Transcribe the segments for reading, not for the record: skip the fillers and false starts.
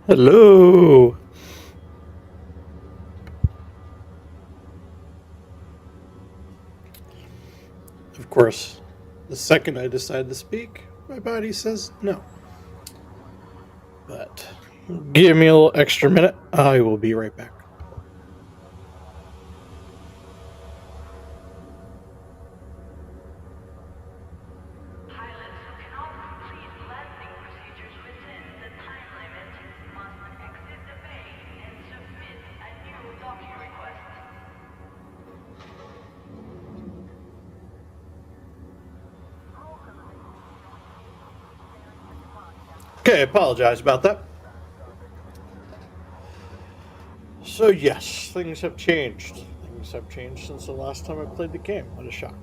Hello. Of course, the second I decide to speak, my body says no. But give me a little extra minute. I will be right back. Pilots who cannot complete landing procedures within the time limit must exit the bay and submit a new docking request. Okay, I apologize about that. So, yes, things have changed. Things have changed since the last time I played the game. What a shock.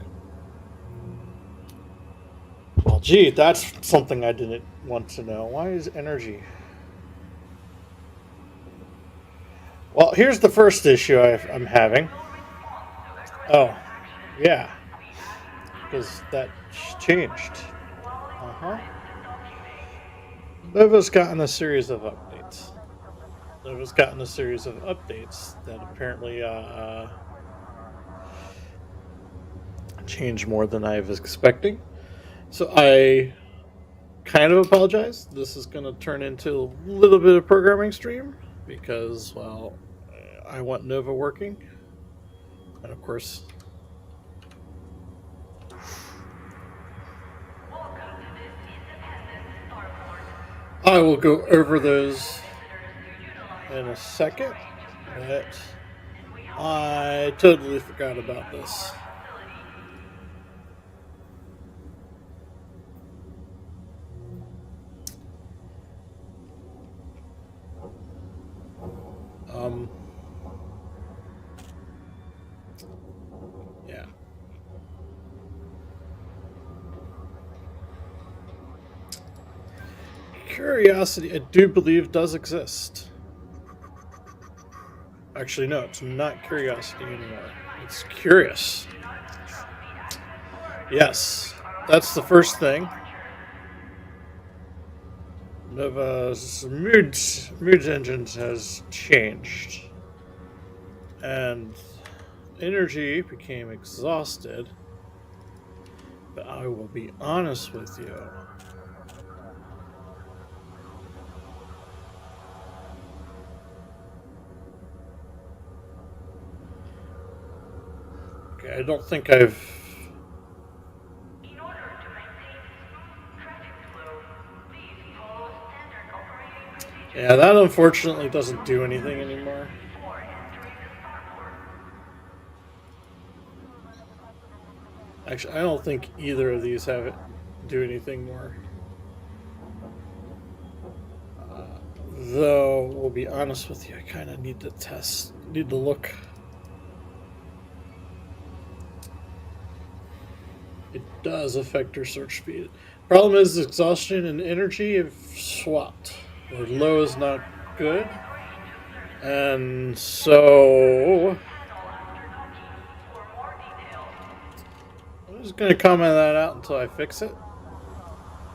Well, gee, that's something I didn't want to know. Why is energy? Well, here's the first issue I'm having. No response to Oh, aggressive action. yeah, We ask because pilots that to remain changed. while Uh huh. inside the docking bay. Nova's gotten a series of updates. Nova's gotten a series of updates that apparently changed more than I was expecting. So I kind of apologize. This is going to turn into a little bit of programming stream because, well, I want Nova working. And of course, Welcome to this independent starport. I will go over those Visitors to in a utilize second. range of But services, and we hope I totally forgot about this. our facility. Um, yeah. Curiosity, I do believe, does exist. Actually, no, it's not curiosity anymore. It's curious. Yes, that's the first thing. Nova's mood engines has changed, and energy became exhausted. But I will be honest with you. Okay, I don't think I've. In order to maintain smooth traffic flow, please follow standard operating procedures. Yeah, that unfortunately doesn't do anything anymore. Before entering the starport. Actually, I don't think either of these have it do anything more. Though, we'll be honest with you, I kind of need to need to look. It does affect your search speed. Problem is, exhaustion and energy have swapped. Where low is not good. And so, For more details, I'm just going to comment that out until I fix it.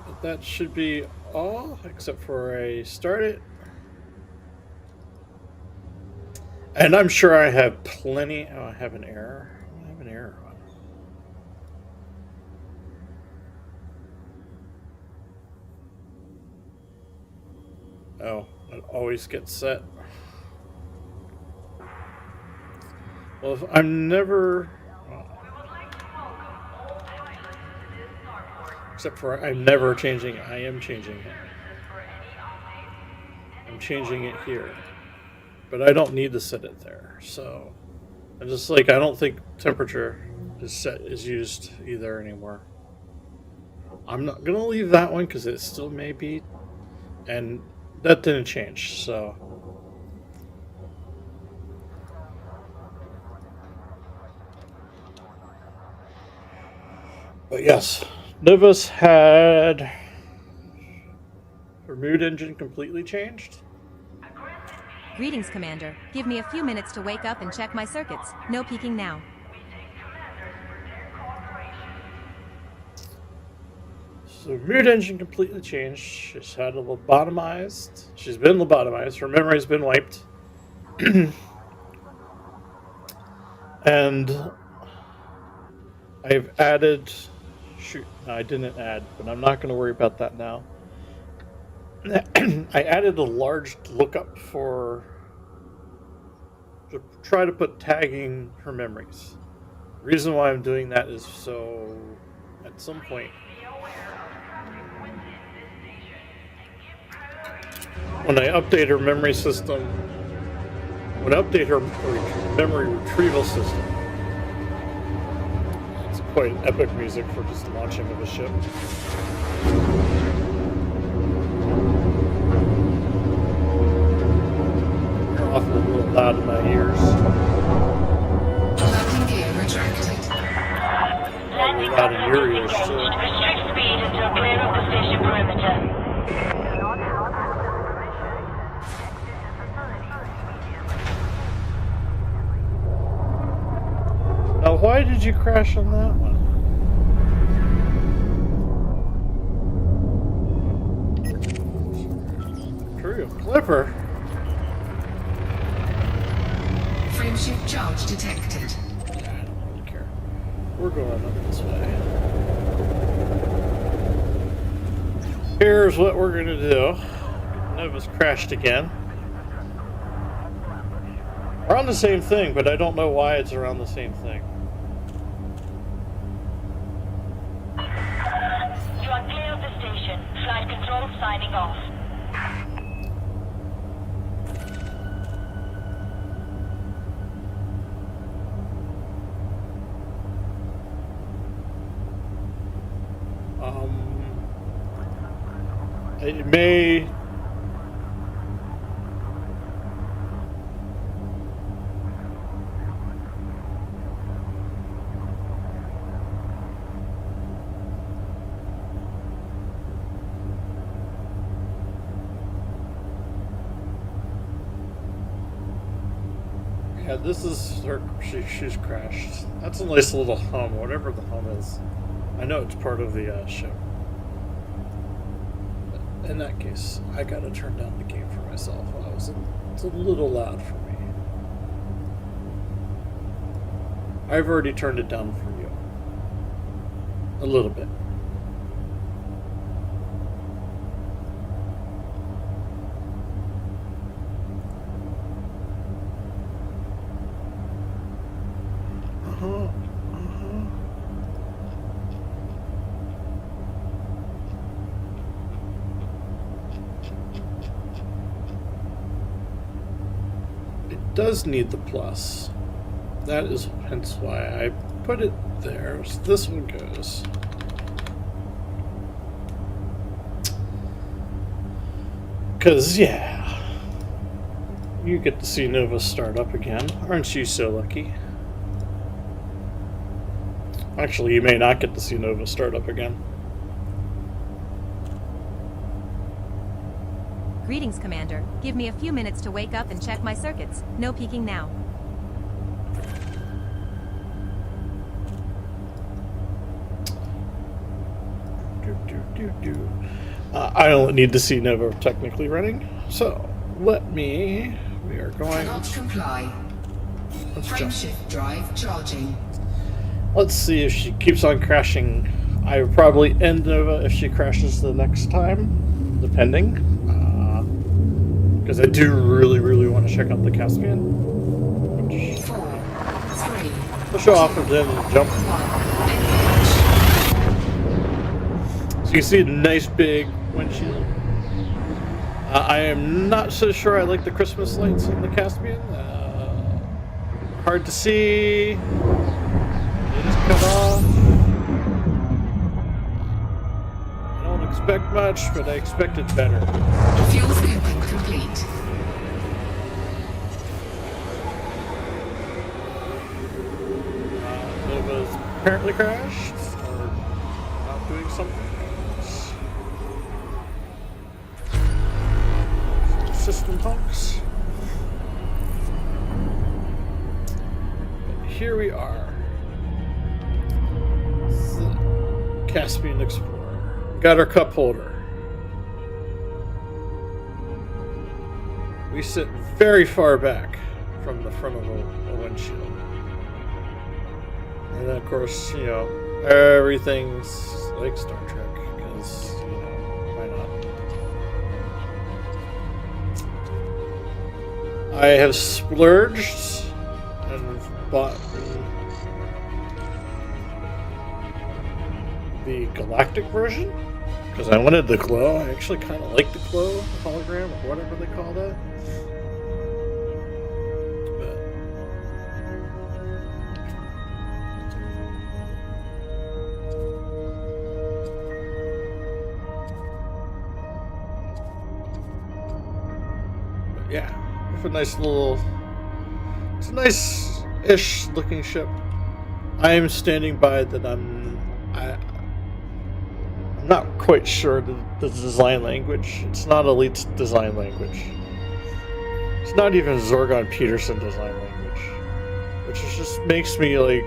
But that should be all, except for a start it. And I'm sure I have plenty. Oh, I have an error. I have an error on. Oh, it always gets set. Well, if I'm never. we would like to welcome all pilots to this starport. Except for I'm never changing. I am changing it. For any updates. I'm changing it here. But I don't need to set it there. So, I just like, I don't think temperature is used either anymore. I'm not going to leave that one because it still may be. And that didn't change. So. But yes, Nova's had her mood engine completely changed. Greetings, Commander. Give me a few minutes to wake up and check my circuits. No peeking now. We thank commanders for their cooperation. So mood engine completely changed. She's had a lobotomized. She's been lobotomized. Her memory's been wiped. And I've added. Shoot, no, I didn't add, but I'm not going to worry about that now. I added a large lookup to try to put tagging her memories. The reason why I'm doing that is so at some point when I update her memory system, when I update her memory retrieval system, it's quite epic music for just launching of a ship. They're often a little loud in my ears. Landing gear retracted. Landing Loud in your commands ears engaged. too. Restrict speed until clear of the station perimeter. Now, why did you crash on that one? True, Clipper. Frameshift charge detected. I don't really care. We're going up this way. Here's what we're gonna do. Nova's crashed again. We're on the same thing, but I don't know why it's around the same thing. You are clear of the station. Flight control signing off. It may. Yeah, this is her. She's crashed. That's a nice little hum, whatever the hum is. I know it's part of the show. But in that case, I gotta turn down the game for myself. It's a little loud for me. I've already turned it down for you. A little bit. It does need the plus. That is hence why I put it there. So this one goes. Because, yeah, you get to see Nova start up again. Aren't you so lucky? Actually, you may not get to see Nova start up again. Greetings, Commander. Give me a few minutes to wake up and check my circuits. No peeking now. I don't need to see Nova technically running, so we are going. Cannot comply. Let's jump. Frameshift drive charging. Let's see if she keeps on crashing. I would probably end Nova if she crashes the next time, depending. Because I do really want to check out the Caspian. 4, 3. Push off and then jump. 1. So you see a nice big windshield. I am not so sure I like the Christmas lights in the Caspian. Hard to see. It is cut off. I don't expect much, but I expected better. Fuel scooping complete. Nova's apparently crashed, or not doing something else. System punks. But here we are. It's the Caspian Explorer. got our cup holder. We sit very far back from the front of a windshield. And then, of course, you know, everything's like Star Trek, because, you know, why not? I have splurged and bought the galactic version because I wanted the glow. I actually kind of like the glow hologram or whatever they call that. But yeah, it's a nice little. It's a nice-ish looking ship. I am standing by that. I'm not quite sure the design language. It's not Elite's design language. It's not even Zorgon Peterson design language, which just makes me like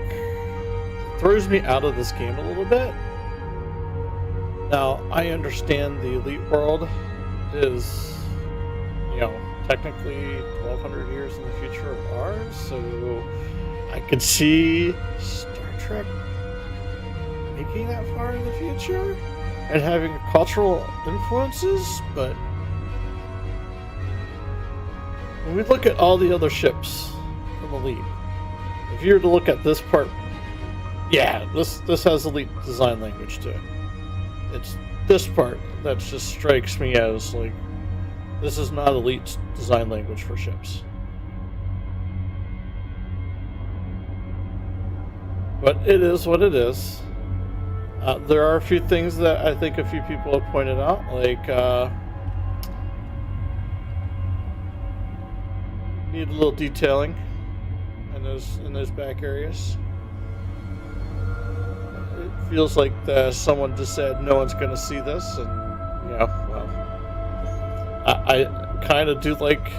throws me out of this game a little bit. Now I understand the Elite world is, you know, technically 1,200 years in the future of ours, so I could see Star Trek making that far in the future and having cultural influences, but when we look at all the other ships from Elite, if you were to look at this part, yeah, this has Elite design language to it. It's this part that just strikes me as like, this is not Elite's design language for ships. But it is what it is. There are a few things that I think a few people have pointed out, like need a little detailing in those back areas. It feels like someone just said no one's going to see this, and yeah, well, I kind of do like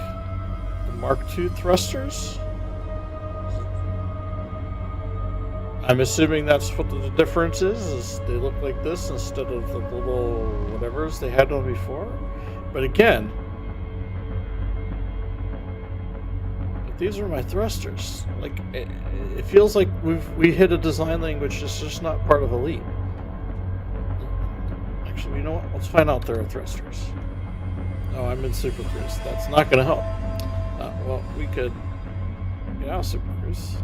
the Mark II thrusters. I'm assuming that's what the difference is they look like this instead of the little whatevers they had on before. But again, if these are my thrusters, like it feels like we hit a design language that's just not part of Elite. Actually, you know what? Let's find out there are thrusters. Oh, I'm in Super Cruise. That's not going to help. Well, we could get out of Super Cruise.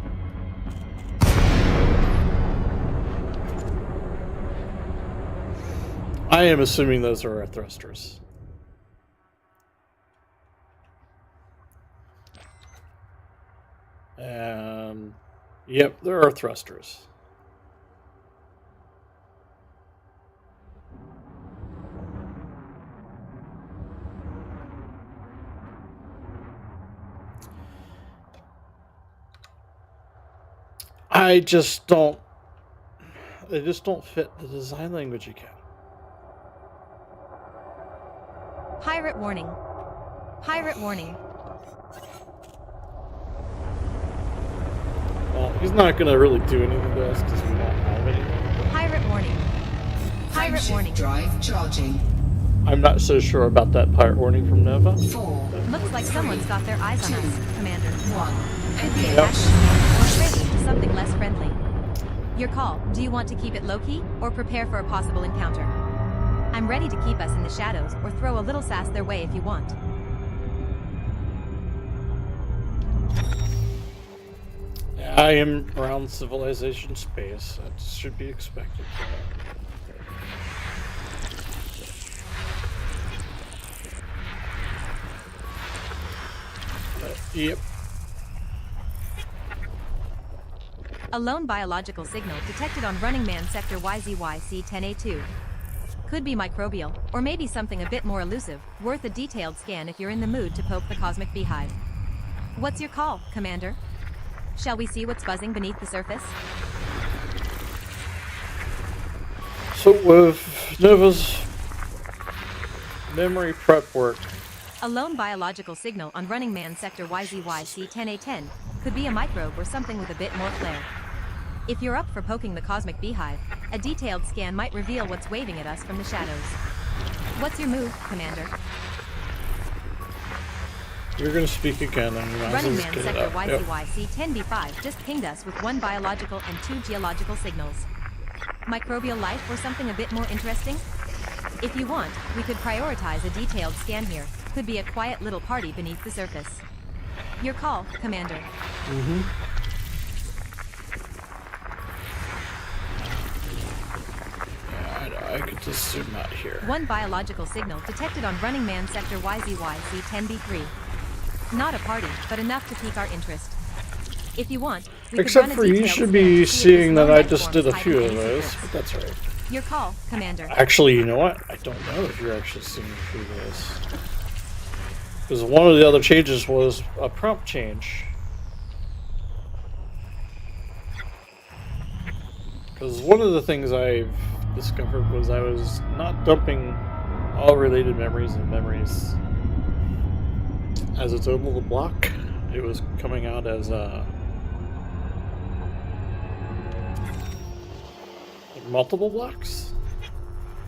I am assuming those are our thrusters. And yep, there are thrusters. They just don't fit the design language again. Pirate warning. Pirate warning. Well, he's not going to really do anything to us because we don't have anything. Pirate warning. Pirate Frameshift warning. drive charging. I'm not so sure about that pirate warning from Nova. 4. Looks like someone's got their eyes on us, Commander. 1. Could be Engage. or trading to something less friendly. Your call. Do you want to keep it low-key or prepare for a possible encounter? I'm ready to keep us in the shadows or throw a little sass their way if you want. I am around civilization space. That should be expected. Yep. A lone biological signal detected on Running Man Sector YZYC-10A2. Could be microbial, or maybe something a bit more elusive, worth a detailed scan if you're in the mood to poke the cosmic beehive. What's your call, Commander? Shall we see what's buzzing beneath the surface? So with Nova's memory prep work, A lone biological signal on Running Man Sector YZYC-10A10 could be a microbe or something with a bit more flair. If you're up for poking the cosmic beehive, A detailed scan might reveal what's waving at us from the shadows. What's your move, Commander? You're gonna speak again, and I Running was Man get it Sector out. Yep. YCYC 10B5 just pinged us with 1 biological and 2 geological signals. Microbial life or something a bit more interesting? If you want, we could prioritize a detailed scan here. Could be a quiet little party beneath the surface. Your call, Commander. Yeah, I could just zoom out here. 1 biological signal detected on Running Man Sector YZYC 10B3. Not a party, but enough to pique our interest. If you want, we could Except run a for you detailed should scan be to see if seeing this that lone I life just form did a is hiding few of any those, secrets. but that's alright. Your call, Commander. Actually, you know what? I don't know if you're actually seeing a few of those. Because one of the other changes was a prompt change. Because one of the things I've discovered was I was not dumping all related memories and memories as its own little block. It was coming out as multiple blocks.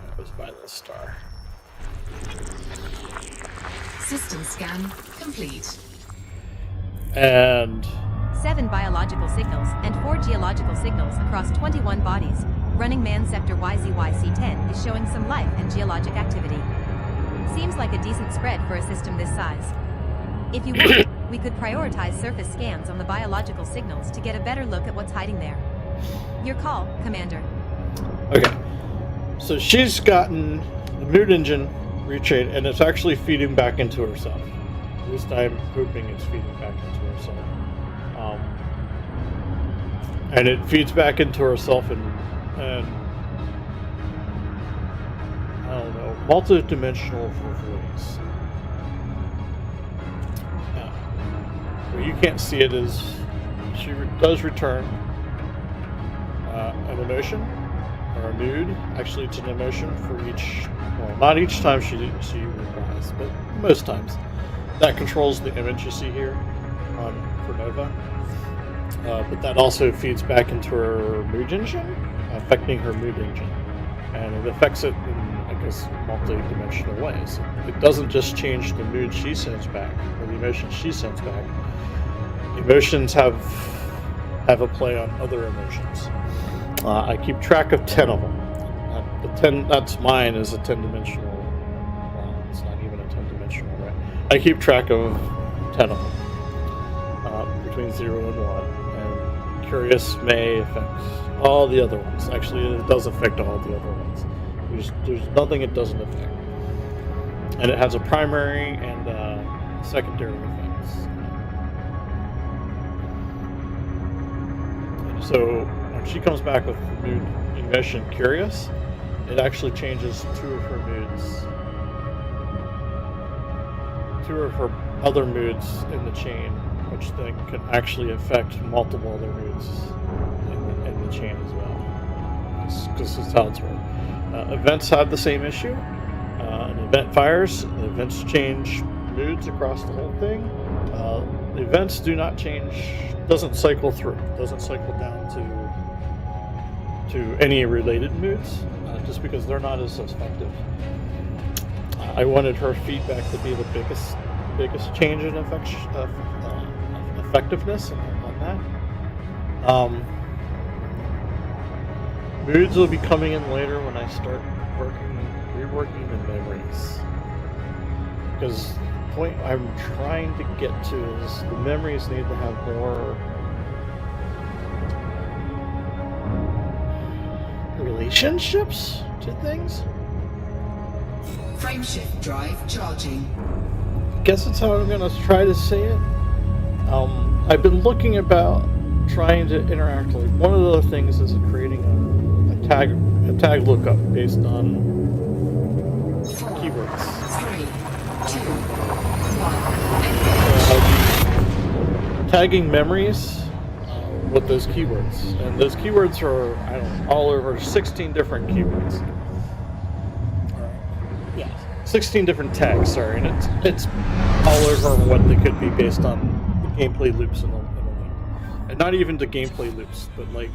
That was by the star. System scan complete. And 7 biological signals and 4 geological signals across 21 bodies. Running Man Sector YZYC-10 is showing some life and geologic activity. Seems like a decent spread for a system this size. If you want, we could prioritize surface scans on the biological signals to get a better look at what's hiding there. Your call, Commander. okay, so she's gotten the mood engine retrained, and it's actually feeding back into herself. At least I'm hoping it's feeding back into herself. And it feeds back into herself in I don't know, multi-dimensional ways. What you can't see it is she does return an emotion or a mood. Actually, it's an emotion for each. Well, not each time she replies, but most times. That controls the image you see here for Nova. But that also feeds back into her mood engine, affecting her mood engine, and it affects it in, I guess, multi-dimensional ways. It doesn't just change the mood she sends back or the emotions she sends back. Emotions have a play on other emotions. I keep track of 10 of them. The 10 that's mine is a 10-dimensional. Well, it's not even a 10-dimensional, right? I keep track of 10 of them between 0 and 1. And Curious may affect all the other ones. Actually, it does affect all the other ones. There's nothing it doesn't affect, and it has a primary and secondary effects. So when she comes back with mood emotion Curious, it actually changes 2 of her moods, 2 of her other moods in the chain, which then can actually affect multiple other moods in the chain as well. Because that's how it's worked. Events have the same issue. An event fires, the events change moods across the whole thing. The events do not change, doesn't cycle through, doesn't cycle down to any related moods, just because they're not as effective. I wanted her feedback to be the biggest change in effectiveness on that. Moods will be coming in later when I start reworking the memories. Because the point I'm trying to get to is the memories need to have more relationships to things. Frameshift drive charging. I guess that's how I'm going to try to say it. I've been looking about trying to interact. Like one of the things is creating a tag lookup based on 4, keywords. 3, 2, 1. Tagging memories with those keywords, and those keywords are all over 16 different keywords. 16 different tags. Sorry, and it's all over what they could be based on the gameplay loops in the game, and not even the gameplay loops, but like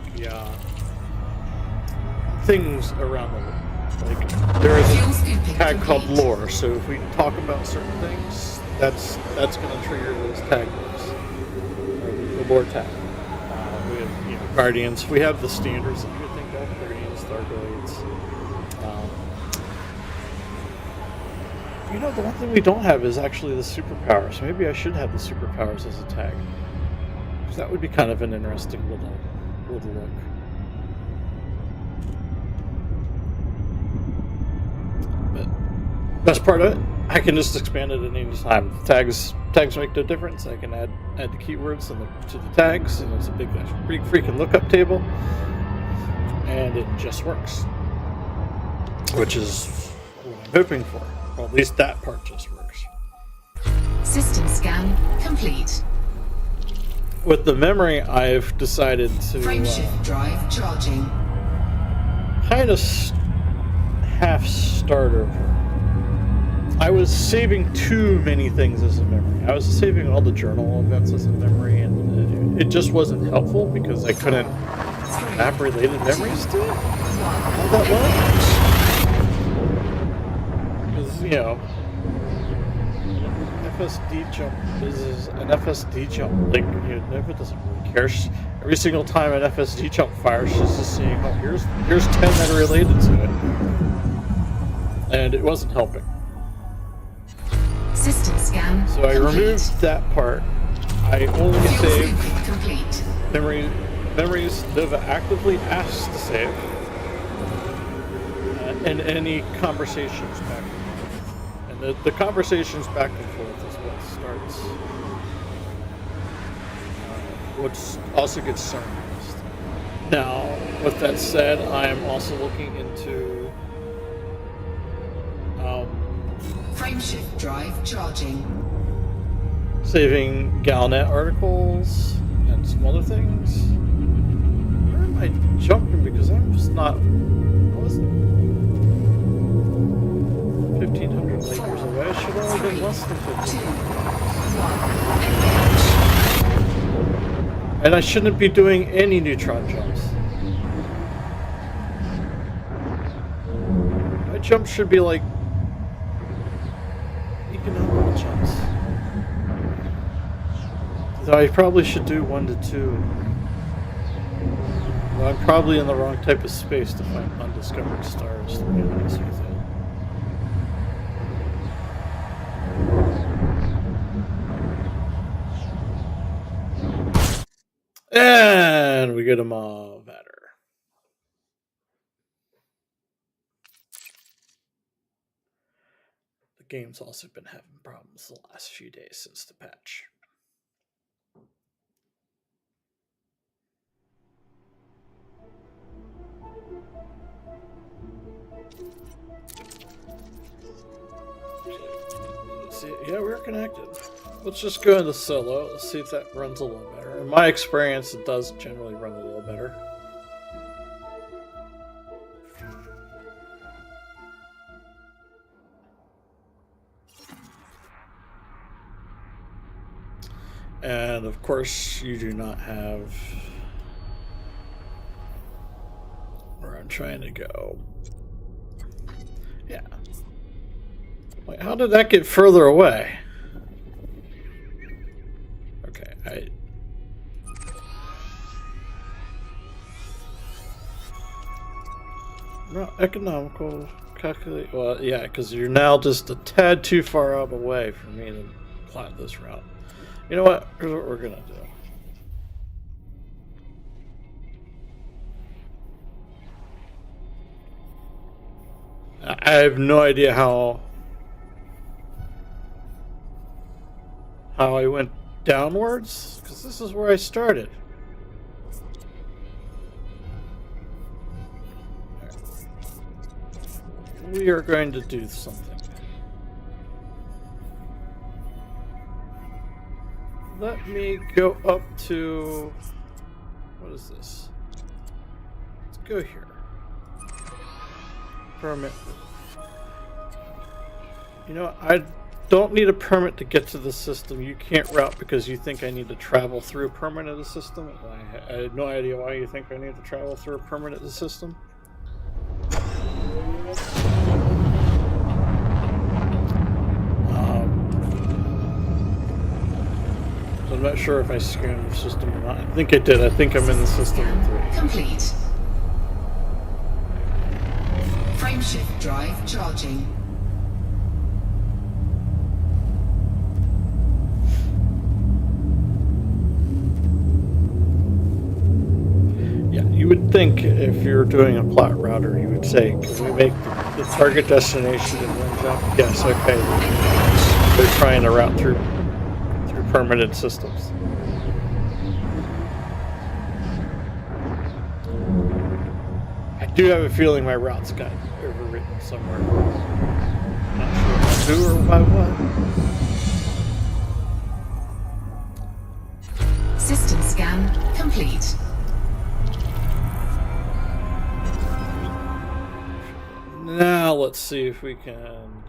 things around the world. Like there is Fuel a scooping tag called complete. lore, so if we talk about certain things, that's going to trigger those tag lists, or the lore tag. We have guardians. We have the standards that you would think of: guardians, Thargoids. The one thing we don't have is actually the superpowers. Maybe I should have the superpowers as a tag, because that would be kind of an interesting little look. But best part of it, I can just expand it at any time. Tags make no difference. I can add the keywords to the tags, and it's a big freaking lookup table, and it just works, which is what I'm hoping for. Well, at least that part just works. System scan complete. With the memory, I've decided to Frameshift drive charging. kind of half start over. I was saving too many things as a memory. I was saving all the journal events as a memory, and it just wasn't helpful because I couldn't map related memories to it all that well. Because, FSD jump is an FSD jump. Like, Nova doesn't really care. Every single time an FSD jump fires, she's just seeing, oh, here's 10 that are related to it. And it wasn't helping. System scan So I removed that part. I only Fuel save scooping complete. memories Nova actively asks to save, and any conversations back and forth. And the conversations back and forth is what starts, what also gets summarized. Now, with that said, I am also looking into Frameshift drive charging. saving Galnet articles and some other things. Where am I jumping? Because I'm just not. I wasn't 1,500 light years away. I should have only been less than 1,500. And I shouldn't be doing any neutron jumps. My jumps should be like economical jumps. So I probably should do 1 to 2. Well, I'm probably in the wrong type of space to find undiscovered stars, to be honest with you. And we get them all better. The game's also been having problems the last few days since the patch. See, yeah, we're connected. Let's just go into solo. Let's see if that runs a little better. In my experience, it does generally run a little better. And of course, you do not have where I'm trying to go. Yeah. Wait, how did that get further away? Okay, no, economical, calculate, well, yeah, because you're now just a tad too far out away for me to plot this route. You know what? Here's what we're gonna do. I have no idea how I went downwards, because this is where I started. We are going to do something. Let me go up to... What is this? Let's go here. Permit. You know, I don't need a permit to get to the system. You can't route because you think I need to travel through a permit of the system. I had no idea why you think I need to travel through a permit of the system. sure if I scanned the system or not. I think I did. I think I'm in the system Scan 3. complete. Frameshift drive charging. Yeah, you would think if you're doing a plot router, you would say, can we make the target destination in one jump? Yes, okay. They're trying to route through permanent systems. I do have a feeling my routes got overwritten somewhere. Not sure who or by what. System scan complete. Now let's see if we can.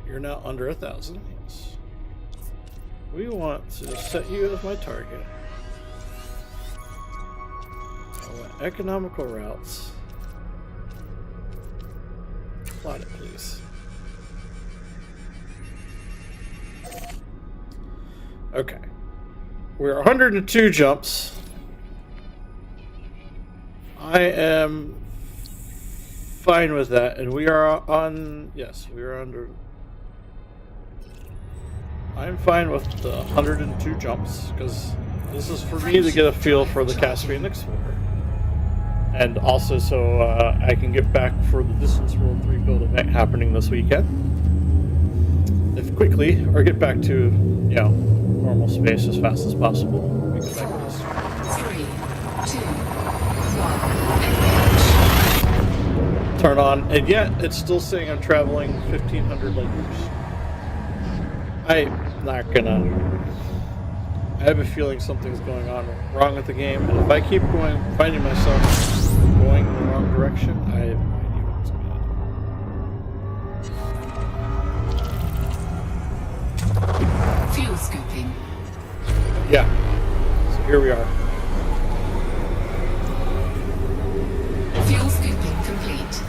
You're now under 1,000. Yes. We want to set you as my target. I want economical routes. Plot it, please. Okay. We're 102 jumps. I am fine with that, and we are on. Yes, we are under. I'm fine with the 102 jumps because this is for me to get a feel for the Caspian Explorer, and also so I can get back for the Distance World 3 build event happening this weekend. If quickly, or get back to normal space as fast as possible. We get back to this. 3, 2, 1. Turn on, and yet it's still saying I'm traveling 1,500 light years. I'm not gonna. I have a feeling something's going on wrong with the game, and if I keep finding myself going in the wrong direction, I have no idea what's going on. Fuel scooping. Yeah. So here we are. Fuel scooping complete.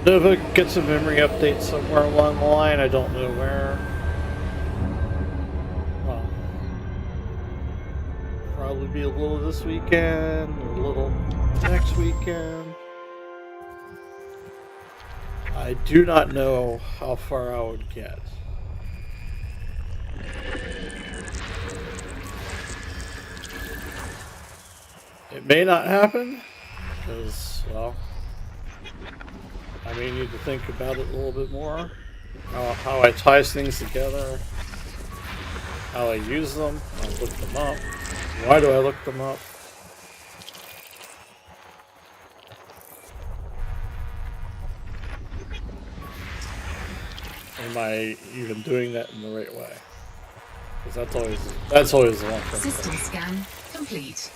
Nova gets a memory update somewhere along the line. I don't know where. Well, probably be a little this weekend, or a little next weekend. I do not know how far I would get. It may not happen, because, well, I may need to think about it a little bit more. How I tie things together, how I use them, I look them up. Why do I look them up? Am I even doing that in the right way? Because that's always the one thing. System scan complete.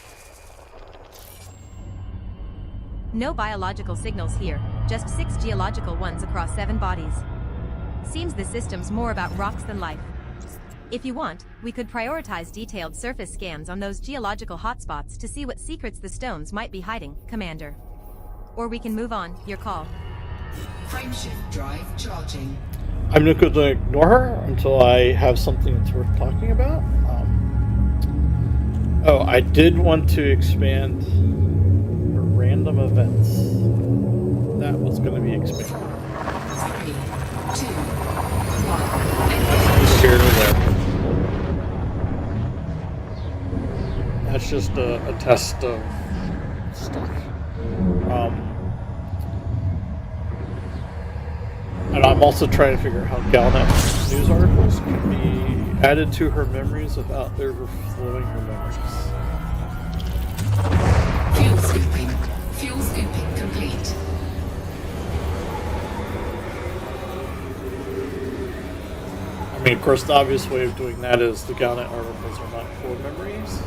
No biological signals here, just 6 geological ones across 7 bodies. Seems the system's more about rocks than life. If you want, we could prioritize detailed surface scans on those geological hotspots to see what secrets the stones might be hiding, Commander. Or we can move on, your call. Frameshift drive charging. I'm not going to ignore her until I have something that's worth talking about. Oh, I did want to expand her random events. That was going to be expanded. 3, 2, 1. That's here or there. That's just a test of stuff. And I'm also trying to figure out how Galnet news articles can be added to her memories without overflowing her memories. Fuel scooping. Fuel scooping complete. I mean, of course, the obvious way of doing that is the Galnet articles are not core memories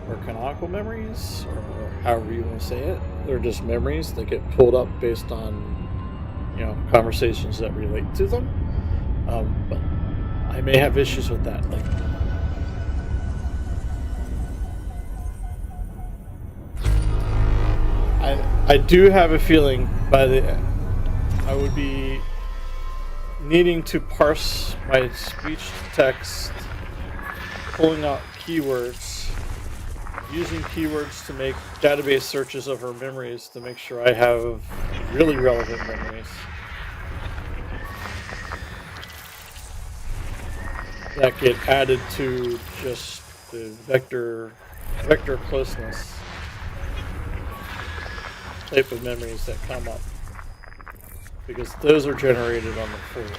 or canonical memories, or however you want to say it. They're just memories that get pulled up based on conversations that relate to them. But I may have issues with that. Like, I do have a feeling by the end I would be needing to parse my speech to text, pulling out keywords, using keywords to make database searches of her memories to make sure I have really relevant memories that get added to just the vector closeness type of memories that come up, because those are generated on the forward.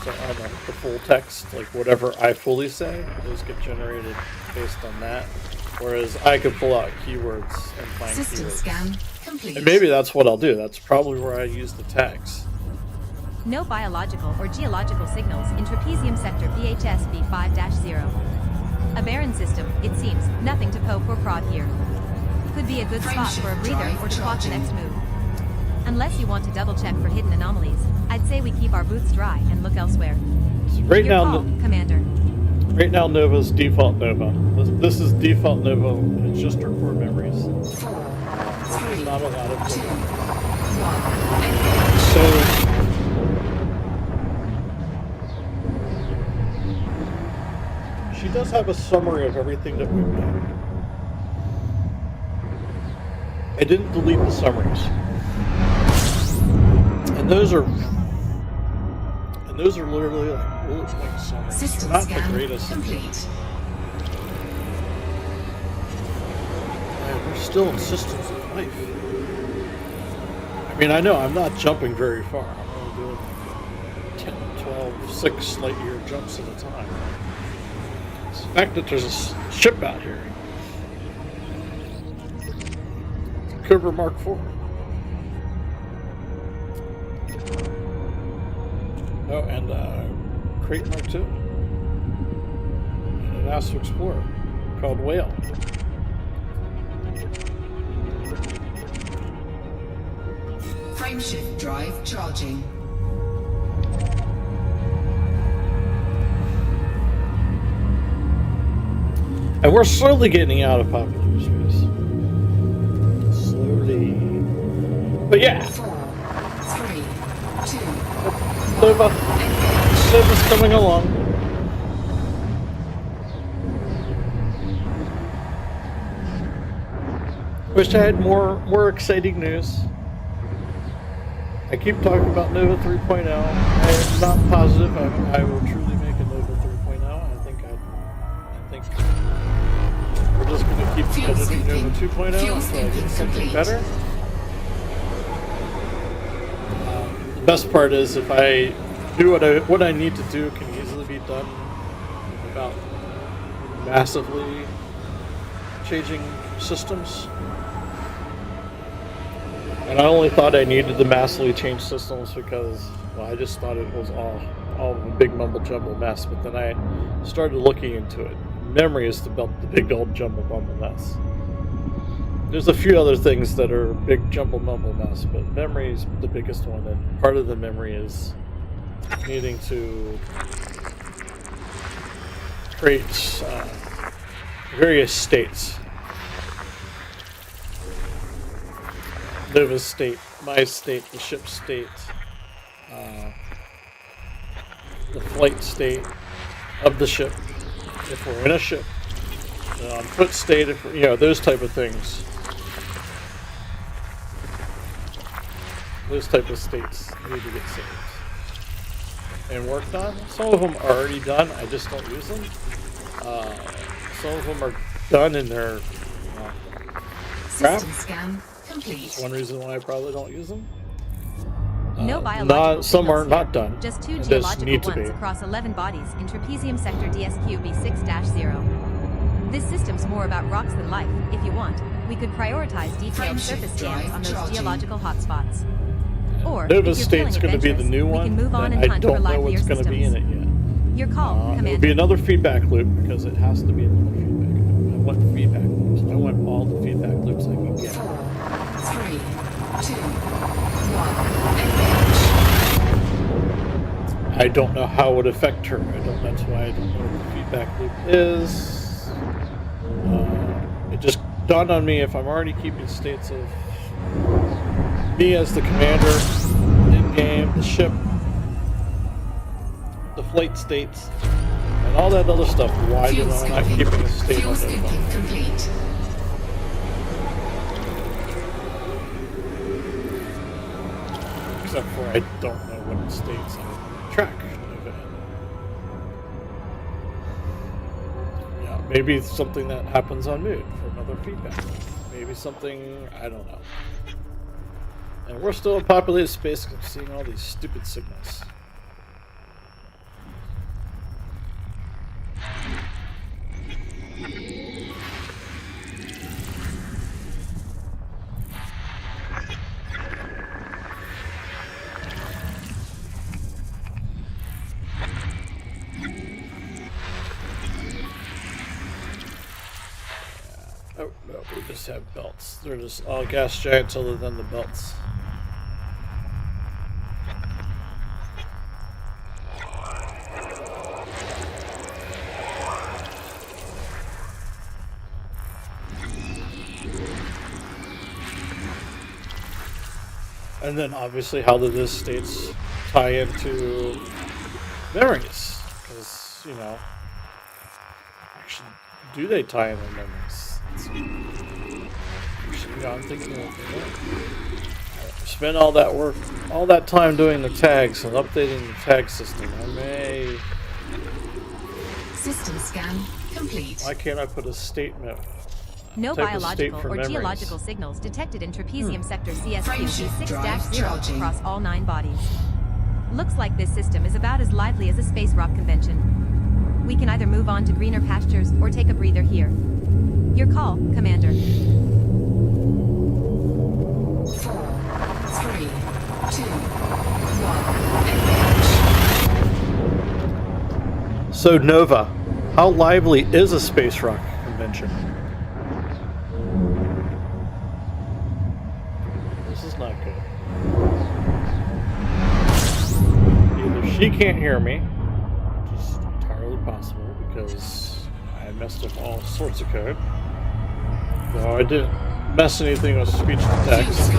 So on the full text, like whatever I fully say, those get generated based on that. Whereas I could pull out keywords and find System keywords. scan complete. And maybe that's what I'll do. That's probably where I use the tags. No biological or geological signals in trapezium sector VHS V5-0. A barren system, it seems. Nothing to poke or prod here. Could be a good spot for a breather or to plot the next move. Unless you want to double check for hidden anomalies, I'd say we keep our boots dry and look elsewhere. So right Your now, call, Commander. right now Nova's default Nova. This is default Nova. It's just her core memories. 4, 3, Not a lot of 2, them. 1. So she does have a summary of everything that we've done. I didn't delete the summaries. And those are literally like bullet point summaries. System Not the scan greatest. complete. Man, we're still in systems of life. I mean, I know I'm not jumping very far. I'm only doing 10, 12, 6 light year jumps at a time. It's the fact that there's a ship out here. It's a Cobra Mark IV. Oh, and Crate Mark II. And an Caspian Explorer called Whale. Frameshift drive charging. And we're slowly getting out of popular space. Slowly. But yeah, 4, 3, 2. Nova's coming along. Wish I had more exciting news. I keep talking about Nova 3.0. I'm not positive I will truly make a Nova 3.0. I think we're just going to keep Fuel editing Nova scooping. 2.0 Fuel until I get scooping something complete. better. The best part is if I do what I need to do can easily be done without massively changing systems. And I only thought I needed to massively change systems because, well, I just thought it was all a big mumble jumble mess. But then I started looking into it. Memory is the big old jumble mumble mess. There's a few other things that are big jumble mumble mess, but memory is the biggest one. And part of the memory is needing to create various states. Nova's state, my state, the ship state, the flight state of the ship, if we're in a ship, on foot state, if we're, those type of things. Those type of states need to get saved and worked on. Some of them are already done, I just don't use them. Some of them are done in their crap. System scan complete. That's one reason why I probably don't use them. No biological Some are signals not here. done. Just 2 and just geological need to ones be. across 11 bodies in trapezium sector DSQ B6-0. This system's more about rocks than life. If you want, we could prioritize detailed Frameshift surface scans drive on those charging. geological hotspots. Or, Nova's if you're feeling state's going to be the adventurous, new we one. can move on and and I hunt for don't know livelier what's going to be in systems. it yet. Your call, It'll Commander. be another feedback loop because it has to be another feedback loop. I want feedback loops. I want all the feedback loops I can get. 4, 2, 1, engage. I don't know how it would affect her. That's why I don't know what the feedback loop is. It just dawned on me, if I'm already keeping states of me as the commander in game, the ship, the flight states, and all that other stuff, why am I not keeping a state Fuel on scooping Nova? complete. Except for I don't know what states I track Nova in. Yeah, maybe it's something that happens on mood for another feedback. Maybe something, I don't know. And we're still in populated space, seeing all these stupid signals. Oh, no, we just have belts. They're just all gas giants other than the belts. And then obviously how do those states tie into memories? Because, you know, actually, do they tie into memories? Actually, I'm thinking of it. Spend all that work, all that time doing the tags and updating the tag system. I may... System scan complete. Why can't I put a statement? No Type of biological state for or memories. geological signals detected in trapezium sector Frameshift CSQ drive 6-0 charging. across all 9 bodies. Looks like this system is about as lively as a space rock convention. We can either move on to greener pastures or take a breather here. Your call, Commander. 4, 3, 2, 1, engage. So Nova, how lively is a space rock convention? This is not good. Either she can't hear me, which is entirely possible because I messed up all sorts of code. Though I didn't mess anything with speech to text.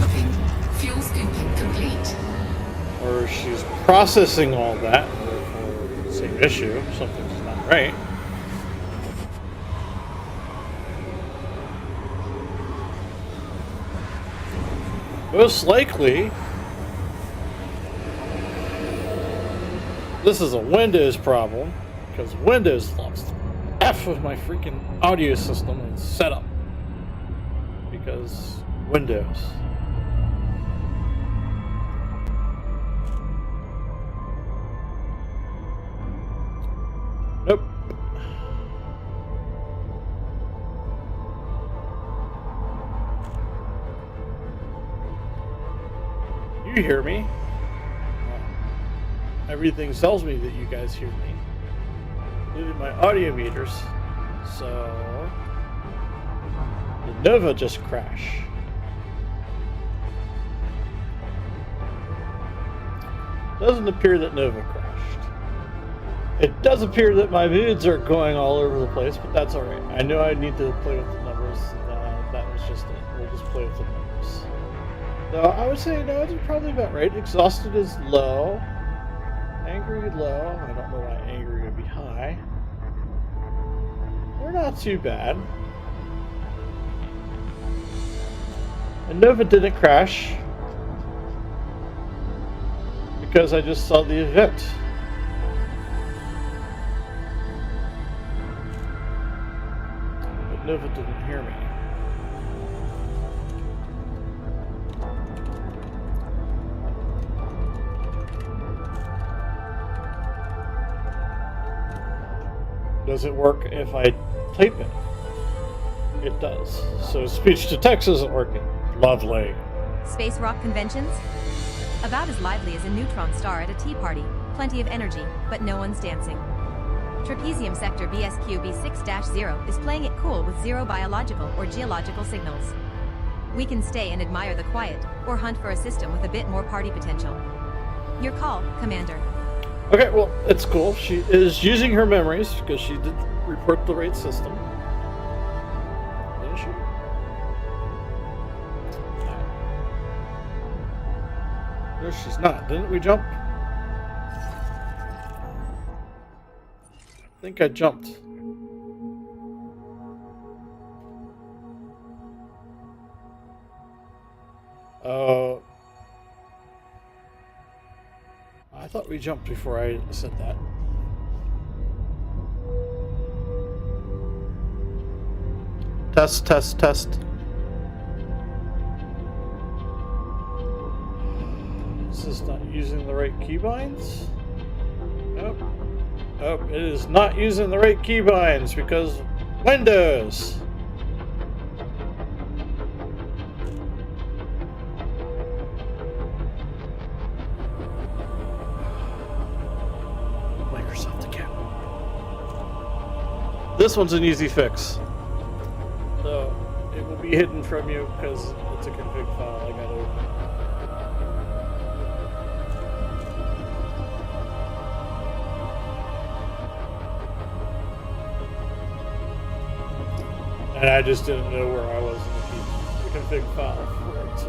Fuel scooping complete. Or she's processing all that, and therefore same issue, something's not right. Most likely, this is a Windows problem, because Windows lost F of my freaking audio system and setup. Because Windows. Nope. You hear me. Everything tells me that you guys hear me, including my audio meters. So, did Nova just crash? Doesn't appear that Nova crashed. It does appear that my moods are going all over the place, but that's alright. I know I need to play with the numbers, and that was just it. We'll just play with the numbers. So I would say, no, it's probably about right. Exhausted is low. Angry low. I don't know why angry would be high. We're not too bad. And Nova didn't crash because I just saw the event. But Nova didn't hear me. Does it work if I type it? It does. So speech to text isn't working. Lovely. Space rock conventions? About as lively as a neutron star at a tea party. Plenty of energy, but no one's dancing. Trapezium sector BSQ B6-0 is playing it cool with zero biological or geological signals. We can stay and admire the quiet, or hunt for a system with a bit more party potential. Your call, Commander. Okay, well, it's cool. She is using her memories because she did report the right system. Didn't she? No, she's not. Didn't we jump? I think I jumped. Oh. I thought we jumped before I said that. Test, test, test. This is not using the right keybinds? Nope. Oh, it is not using the right keybinds because Windows. Microsoft again. This one's an easy fix. So it will be hidden from you because it's a config file I gotta open. And I just didn't know where I was in the config file for it.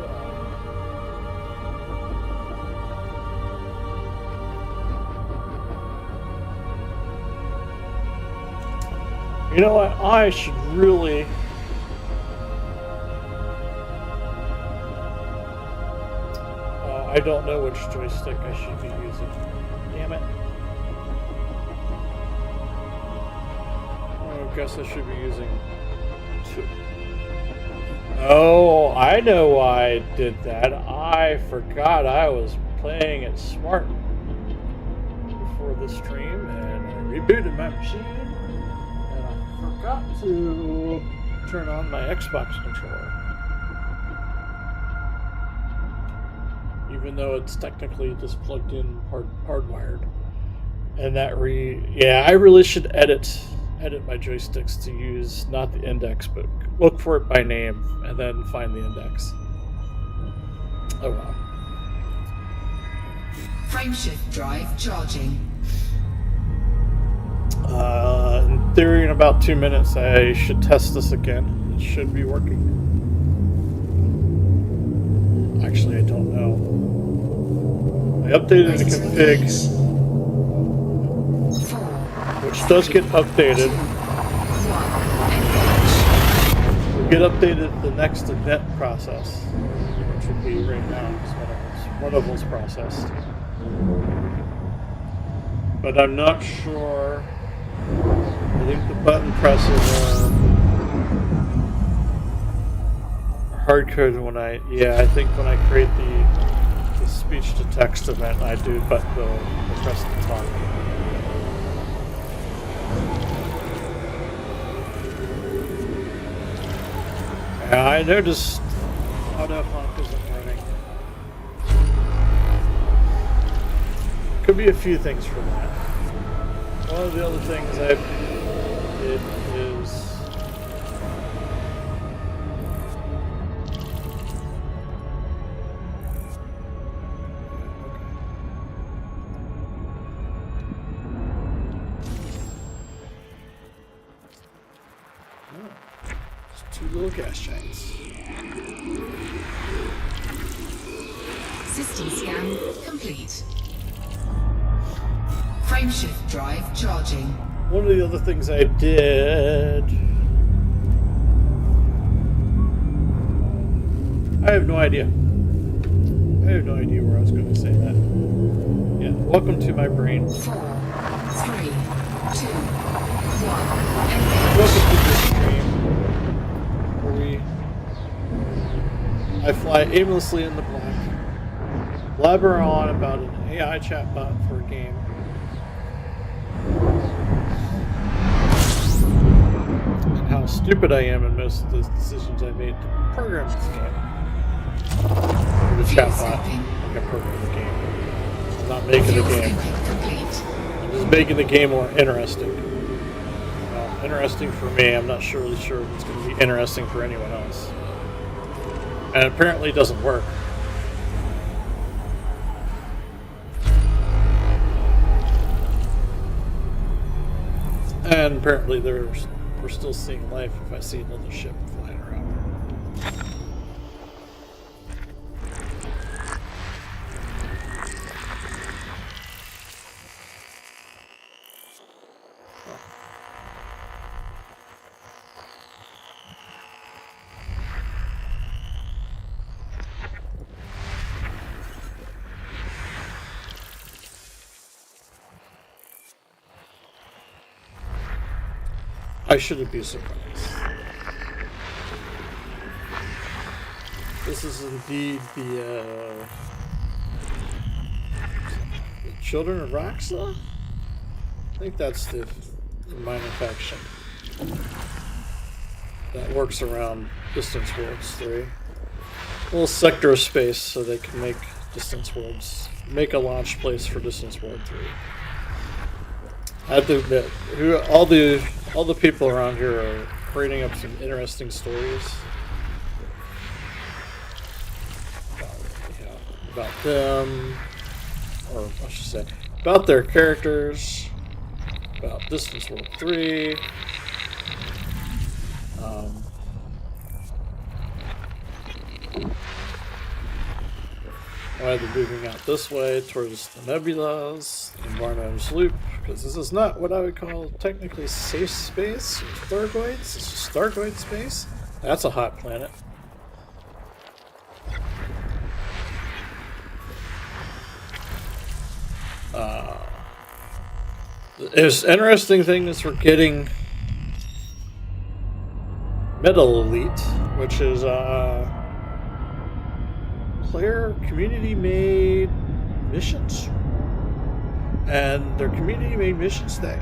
You know what? I should really... I don't know which joystick I should be using. Damn it. I guess I should be using... Oh, I know why I did that. I forgot I was playing it smart before the stream, and I rebooted my machine, and I forgot to turn on my Xbox controller. Even though it's technically just plugged in, hardwired. And that yeah, I really should edit my joysticks to use not the index, but look for it by name and then find the index. Oh well. Frameshift drive charging. In theory, in about 2 minutes, I should test this again. It should be working. Actually, I don't know. I updated the config, which does get updated. Will get updated the next event process, which would be right now, because one of them's processed. But I'm not sure. I think the button presses are hard coded when I think when I create the speech to text event, I do the press the top. Yeah, I noticed autofunk isn't running. Could be a few things for that. One of the other things I did is two little gas giants. System scan complete. Frameshift drive charging. One of the other things I did... I have no idea. I have no idea where I was going to say that. Yeah, welcome to my brain. 4, 3, 2, 1. Welcome to this stream where I fly aimlessly in the black, blabber on about an AI chatbot for a game, and how stupid I am in most of those decisions I made to program this game. Or the chatbot, like I program the game. I'm not making the game. I'm just making the game more interesting. Interesting for me. I'm not really sure if it's going to be interesting for anyone else. And apparently it doesn't work. And apparently we're still seeing life if I see another ship flying around. I shouldn't be surprised. This is indeed the Children of Roxa? I think that's the minor faction that works around Distance Worlds 3. A little sector of space so they can make Distance Worlds, make a launch place for Distance World 3. I have to admit, all the people around here are creating up some interesting stories about them, or I should say, about their characters, about Distance World 3. Why they're moving out this way towards the nebulas, the environmental loop, because this is not what I would call technically safe space or Thargoids. This is Thargoid space. That's a hot planet. It's interesting thing is we're getting Metal Elite, which is player community-made missions, and they're community-made missions that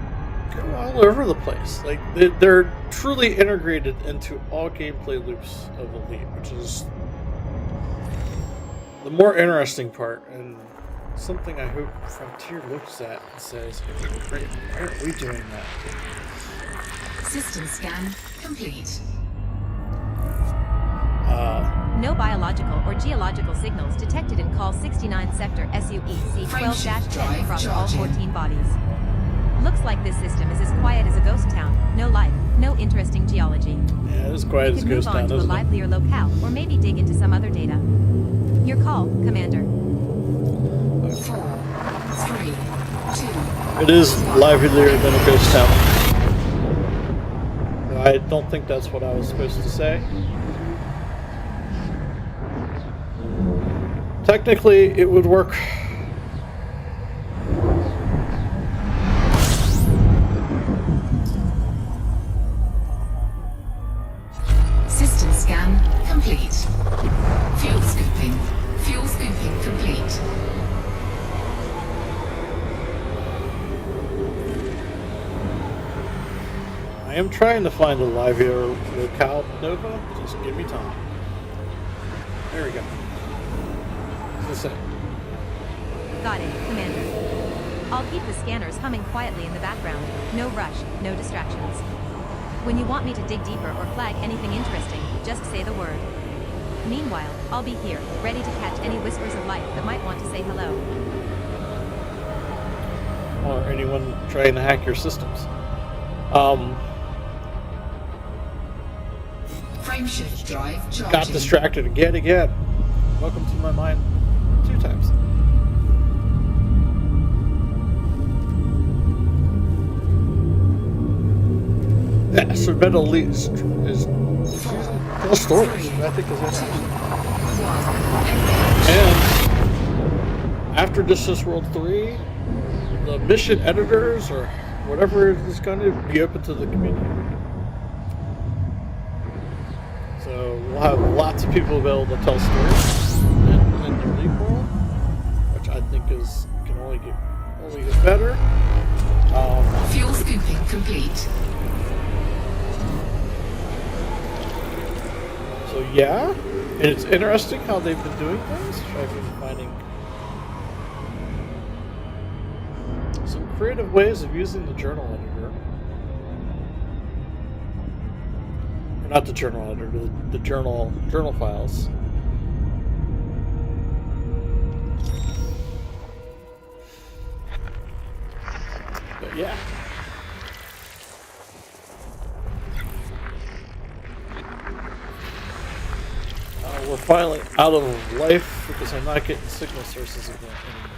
go all over the place. Like they're truly integrated into all gameplay loops of Elite, which is the more interesting part, and something I hope Frontier looks at and says, "Great, why aren't we doing that?" System scan complete. No biological or geological signals detected in Call 69 Sector SUEC-12-10 across all 14 bodies. Looks like this system is as quiet as a ghost town. No life, no interesting geology. Yeah, it's quiet as a ghost town, move on to a isn't it? livelier locale, or maybe dig into some other data. Your call, Commander. 4, 3, 2. It is livelier than a ghost town. I don't think that's what I was supposed to say. Technically, it would work. System scan complete. Fuel scooping. Fuel scooping complete. I am trying to find a livelier locale, Nova. Just give me time. There we go. Is this it? Got it, Commander. I'll keep the scanners humming quietly in the background. No rush, no distractions. When you want me to dig deeper or flag anything interesting, just say the word. Meanwhile, I'll be here, ready to catch any whispers of life that might want to say hello. Or anyone trying to hack your systems. Frameshift drive charging. Got distracted again. Welcome to my mind 2 times. Yeah, so Metal Elite is full stories, I think is it. And after Distance World 3, the mission editors or whatever is going to be open to the community. So we'll have lots of people available to tell stories in the Elite world, which I think can only get better. Fuel scooping complete. So yeah, and it's interesting how they've been doing things. I've been finding some creative ways of using the journal editor. Or not the journal editor, the journal files. Yeah. We're finally out of life because I'm not getting signal sources again anymore.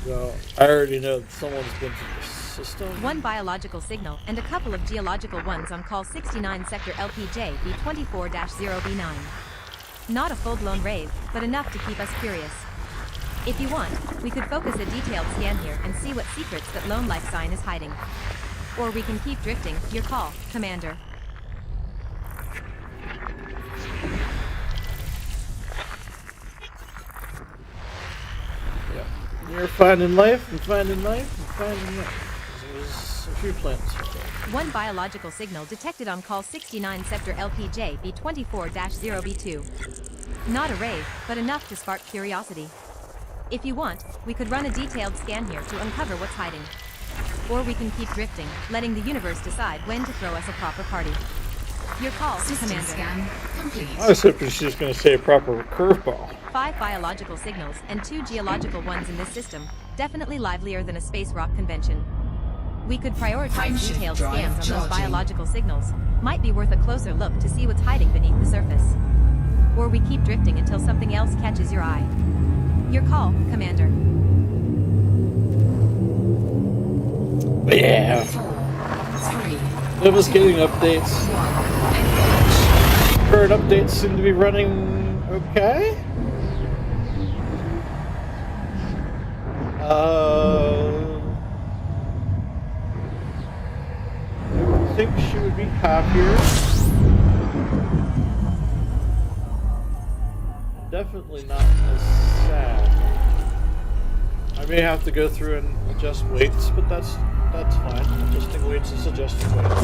So I already know that someone's been to the system. One biological signal and a couple of geological ones on call 69 sector LPJ B24-0B9. Not a full-blown rave, but enough to keep us curious. If you want, we could focus a detailed scan here and see what secrets that lone life sign is hiding. Or we can keep drifting. Your call, Commander. Yeah. You're finding life and finding life and finding life. There's a few planets. One biological signal detected on call 69 sector LPJ B24-0B2. Not a rave, but enough to spark curiosity. If you want, we could run a detailed scan here to uncover what's hiding. Or we can keep drifting, letting the universe decide when to throw us a proper party. Your call, System Commander. scan complete. I was hoping she was going to say a proper curveball. 5 biological signals and 2 geological ones in this system, definitely livelier than a space rock convention. We could prioritize Timeshift detailed drive scans on those charging. biological signals. Might be worth a closer look to see what's hiding beneath the surface. Or we keep drifting until something else catches your eye. Your call, Commander. Yeah. 4, 3, Nova's getting updates. 1. Engage. Current updates seem to be running okay. I think she would be happier. Definitely not as sad. I may have to go through and adjust weights, but that's fine. Adjusting weights is adjusting weights.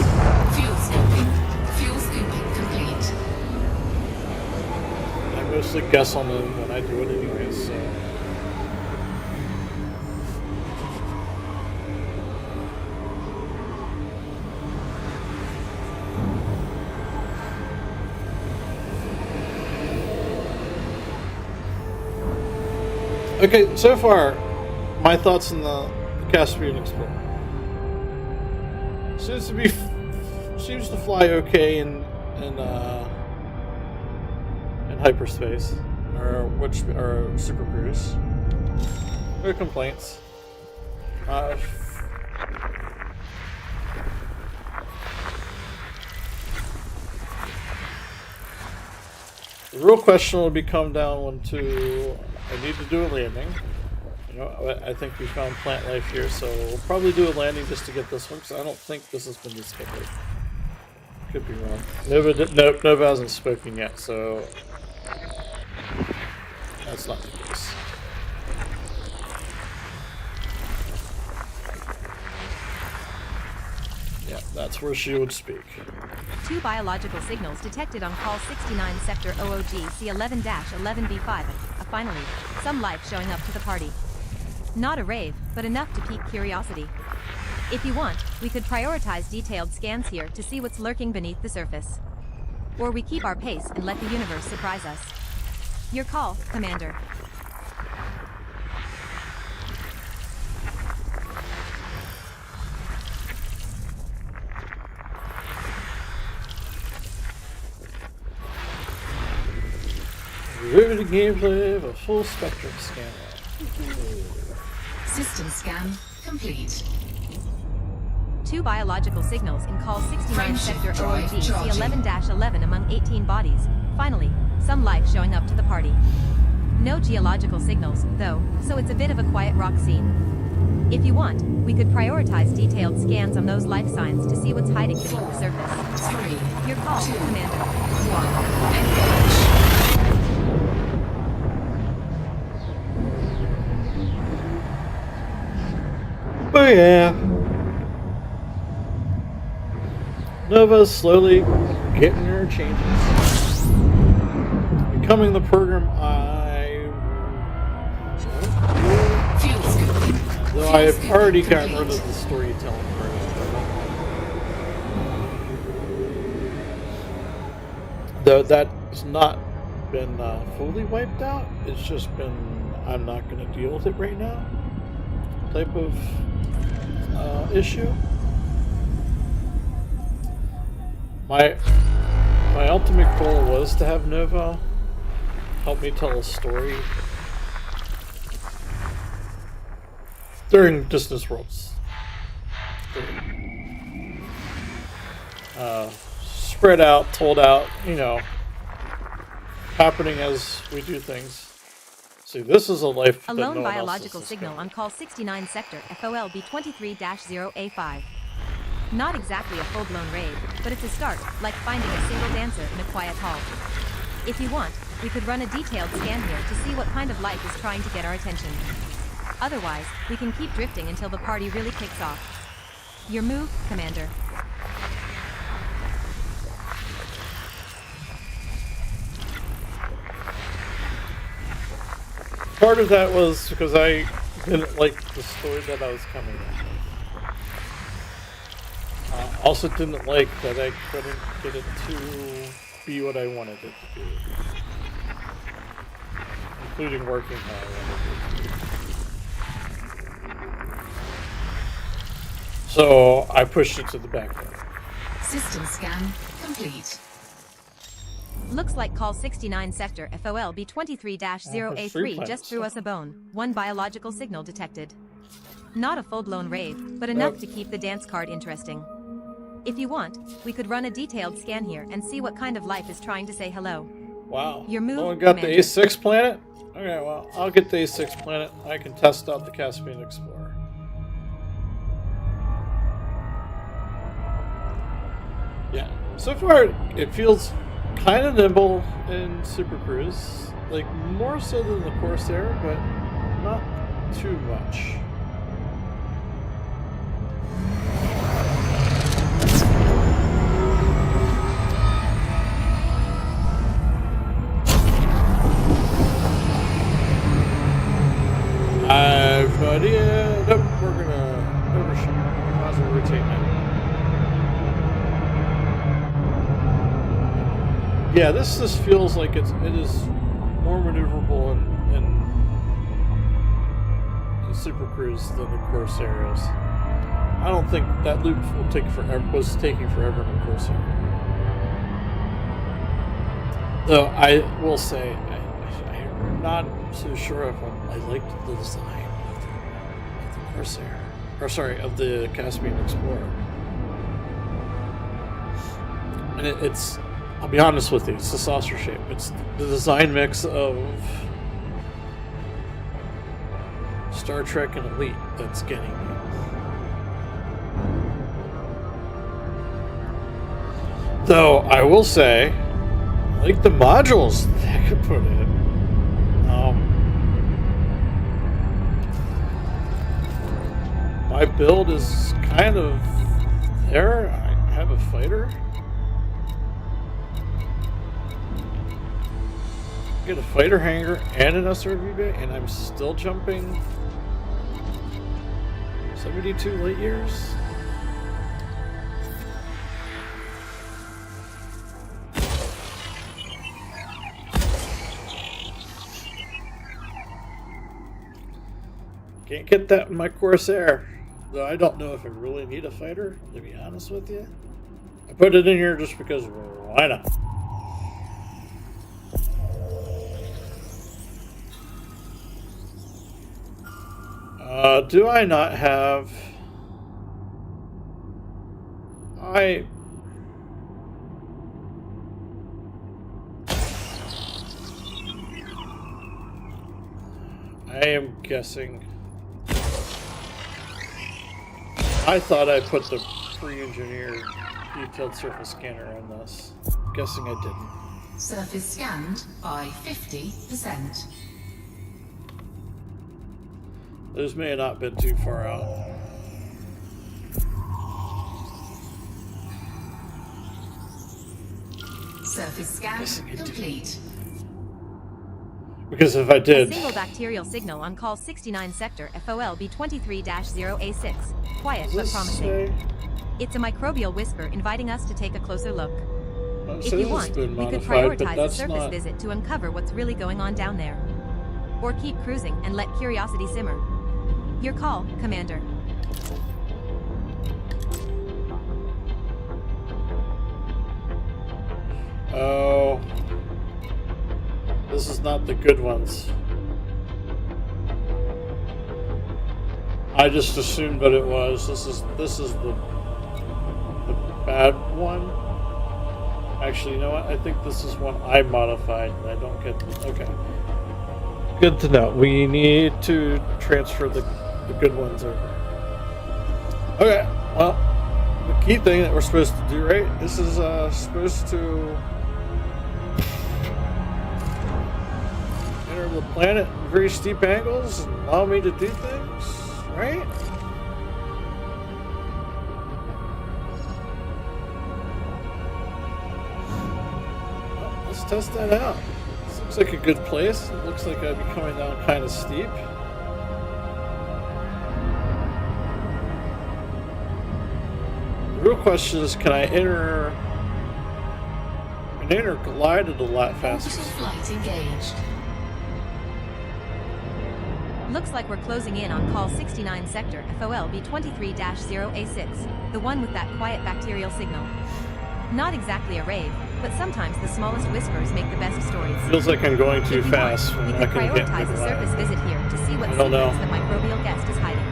Fuel scoping. Fuel scoping complete. I mostly guess on them when I do it anyways, so. Okay, so far, my thoughts on the Caspian Explorer. Seems to fly okay in hyperspace, or super cruise. No complaints. The real question will come down to I need to do a landing. You know, I think we found plant life here, so we'll probably do a landing just to get this one, because I don't think this has been discovered. Could be wrong. Nova hasn't spoken yet, so that's not the case. Yeah, that's where she would speak. 2 biological signals detected on call 69 sector OOG C11-11B5. Finally, some life showing up to the party. Not a rave, but enough to pique curiosity. If you want, we could prioritize detailed scans here to see what's lurking beneath the surface. Or we keep our pace and let the universe surprise us. Your call, Commander. Riveting gameplay of a full spectrum scanner. System scan complete. 2 biological signals in call 69 Frameshift sector drive OOG charging. C11-11 among 18 bodies. Finally, some life showing up to the party. No geological signals, though, so it's a bit of a quiet rock scene. If you want, we could prioritize detailed scans on those life signs to see what's hiding beneath the surface. 3, Your call, 2, Commander. 1. Engage. Oh yeah. Nova's slowly getting her changes. Becoming the program Fuel scoping. though I have already gotten rid of the storytelling part. Though that's not been fully wiped out. It's just been, I'm not going to deal with it right now type of issue. My ultimate goal was to have Nova help me tell a story during Distance Worlds. Spread out, told out, you know, happening as we do things. See, this is a life A that lone no one else biological has signal on discovered. call 69 sector FOLB 23-0A5. Not exactly a full-blown raid, but it's a start, like finding a single dancer in a quiet hall. If you want, we could run a detailed scan here to see what kind of life is trying to get our attention. Otherwise, we can keep drifting until the party really kicks off. Your move, Commander. Part of that was because I didn't like the story that I was coming up with. Also didn't like that I couldn't get it to be what I wanted it to be. Including working how I wanted it to be. So I pushed it to the back burner. System scan complete. Looks like call 69 sector FOLB 23-0A3 just threw us a bone. One biological signal detected. Not a full-blown rave, but enough to keep the dance card interesting. If you want, we could run a detailed scan here and see what kind of life is trying to say hello. Wow. Your move, No one got Commander. the A6 planet? Okay, well, I'll get the A6 planet. I can test out the Caspian Explorer. Yeah. So far, it feels kind of nimble in Super Cruise. Like, more so than the Corsair, but not too much. I have no idea. Nope, we're gonna overshoot. Might as well rotate now. Yeah, this feels like it is more maneuverable in Super Cruise than the Corsair is. I don't think that loop will take forever. Was taking forever in the Corsair. Though I will say, I'm not so sure if I liked the design of the Corsair, or sorry, of the Caspian Explorer. And it's, I'll be honest with you, it's the saucer shape. It's the design mix of Star Trek and Elite that's getting me. Though I will say, I like the modules they could put in. My build is kind of there. I have a fighter. Get a fighter hangar and an SRV bay, and I'm still jumping 72 light years. Can't get that in my Corsair. Though I don't know if I really need a fighter, to be honest with you. I put it in here just because why not? Do I not have... I am guessing... I thought I put the pre-engineered detailed surface scanner in this. Guessing I didn't. Surface scanned by 50%. Those may have not been too far out. Surface scan complete. Because if I A did... single bacterial signal on call 69 sector FOLB 23-0A6. Quiet Does but this promising. say... It's a microbial whisper inviting us to take a closer look. If So you this has want, been we could modified, but prioritize a that's surface not. visit to uncover what's really going on down there. Or keep cruising and let curiosity simmer. Your call, Commander. Oh, this is not the good ones. I just assumed that it was. This is the bad one. Actually, you know what? I think this is one I modified. I don't get. Okay. Good to know. We need to transfer the good ones over. Okay. Well, the key thing that we're supposed to do, right? This is supposed to enter the planet at very steep angles and allow me to do things, right? Well, let's test that out. This looks like a good place. It looks like I'd be coming down kind of steep. The real question is, can I enter glide at a lot faster? Orbital flight engaged. Looks like we're closing in on call 69 sector FOLB 23-0A6, the one with that quiet bacterial signal. Not exactly a rave, but sometimes the smallest whispers make the best stories. Feels like I'm going too If you fast. want, we I'm could not gonna get prioritize a glide. surface visit here to see what I don't know. secrets the microbial guest is hiding.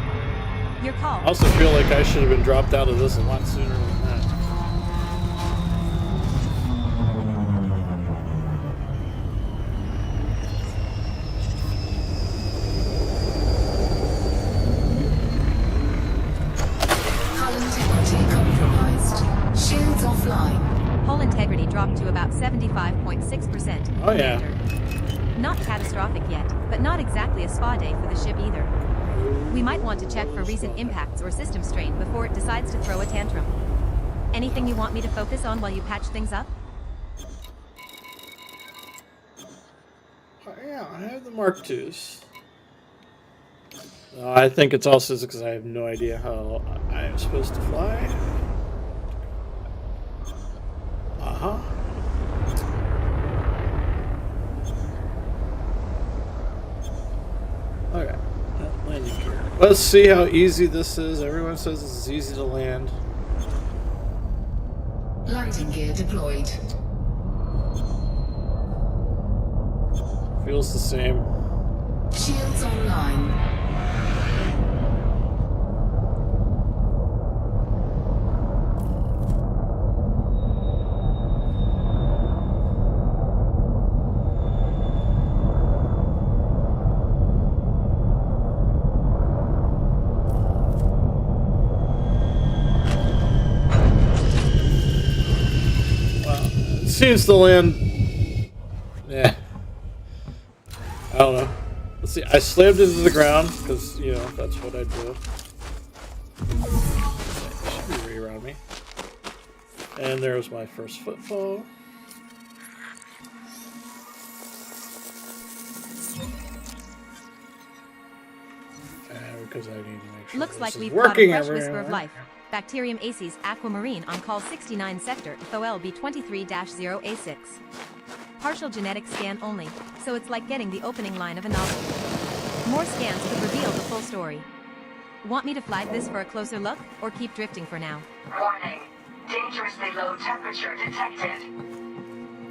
Your call. I also feel like I should have been dropped out of this a lot sooner than that. Hull integrity compromised. Shields offline. Hull integrity dropped to about 75.6%. Oh, yeah. Commander. Not catastrophic yet, but not exactly a spa day for the ship either. We might want to check for recent impacts or system strain before it decides to throw a tantrum. Anything you want me to focus on while you patch things up? Oh, yeah, I have the Mark IIs. I think it's also because I have no idea how I am supposed to fly. Uh-huh. Okay. Landing gear. Let's see how easy this is. Everyone says this is easy to land. Landing gear deployed. Feels the same. Shields online. It seems to land. Yeah. I don't know. Let's see. I slammed into the ground because, you know, that's what I do. It should be right around me. And there's my first footfall. Because I need to make sure Looks this like is we've caught a working fresh whisper everywhere. of life. Bacterium aces aquamarine on call 69 sector FOLB 23-0A6. Partial genetic scan only, so it's like getting the opening line of a novel. More scans could reveal the full story. Want me to flag this for a closer look, or keep drifting for now? Warning. Dangerously low temperature detected.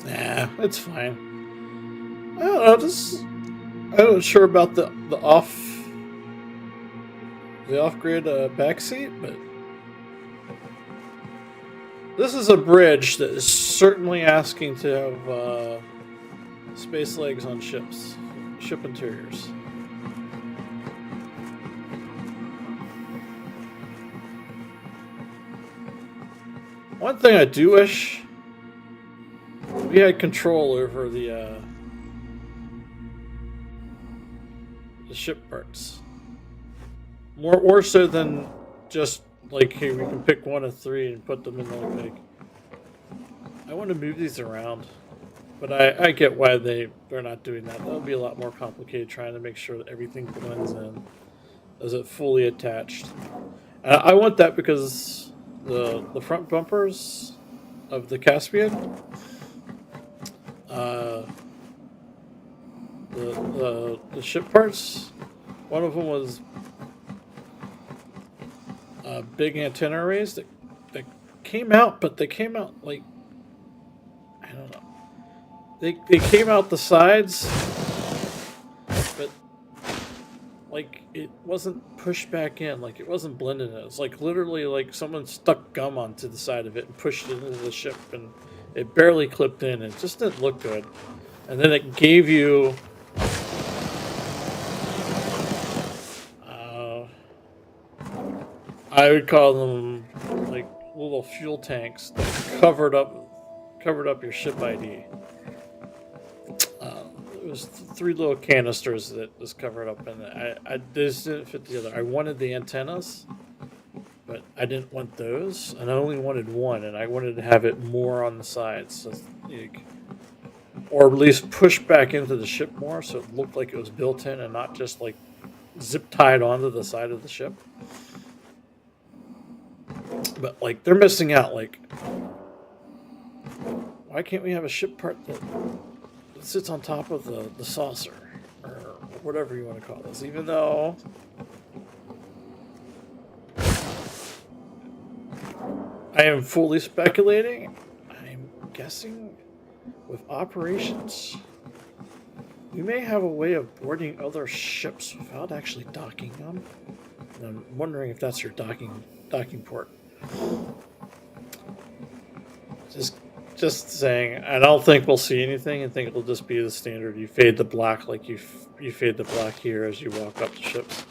Nah, it's fine. I don't know. I'm not sure about the off-grid backseat, but this is a bridge that is certainly asking to have space legs on ships, ship interiors. One thing I do wish we had control over the ship parts. More so than just like, hey, we can pick one of three and put them in the like. I want to move these around, but I get why they're not doing that. That would be a lot more complicated trying to make sure that everything blends in. Is it fully attached? I want that because the front bumpers of the Caspian. The ship parts. One of them was big antenna arrays that came out, but they came out like, I don't know. They came out the sides, but like it wasn't pushed back in, like it wasn't blended in. It was like literally like someone stuck gum onto the side of it and pushed it into the ship, and it barely clipped in. It just didn't look good. And then it gave you I would call them like little fuel tanks that covered up your ship ID. It was three little canisters that was covered up in it. This didn't fit together. I wanted the antennas, but I didn't want those, and I only wanted one, and I wanted to have it more on the sides, so or at least push back into the ship more, so it looked like it was built in and not just like zip tied onto the side of the ship. But like they're missing out. Like, why can't we have a ship part that sits on top of the saucer or whatever you want to call this? Even though I am fully speculating, I'm guessing with operations, we may have a way of boarding other ships without actually docking them. And I'm wondering if that's your docking port. Just saying. I don't think we'll see anything. I think it'll just be the standard. You fade the black like you fade the black here as you walk up the ships.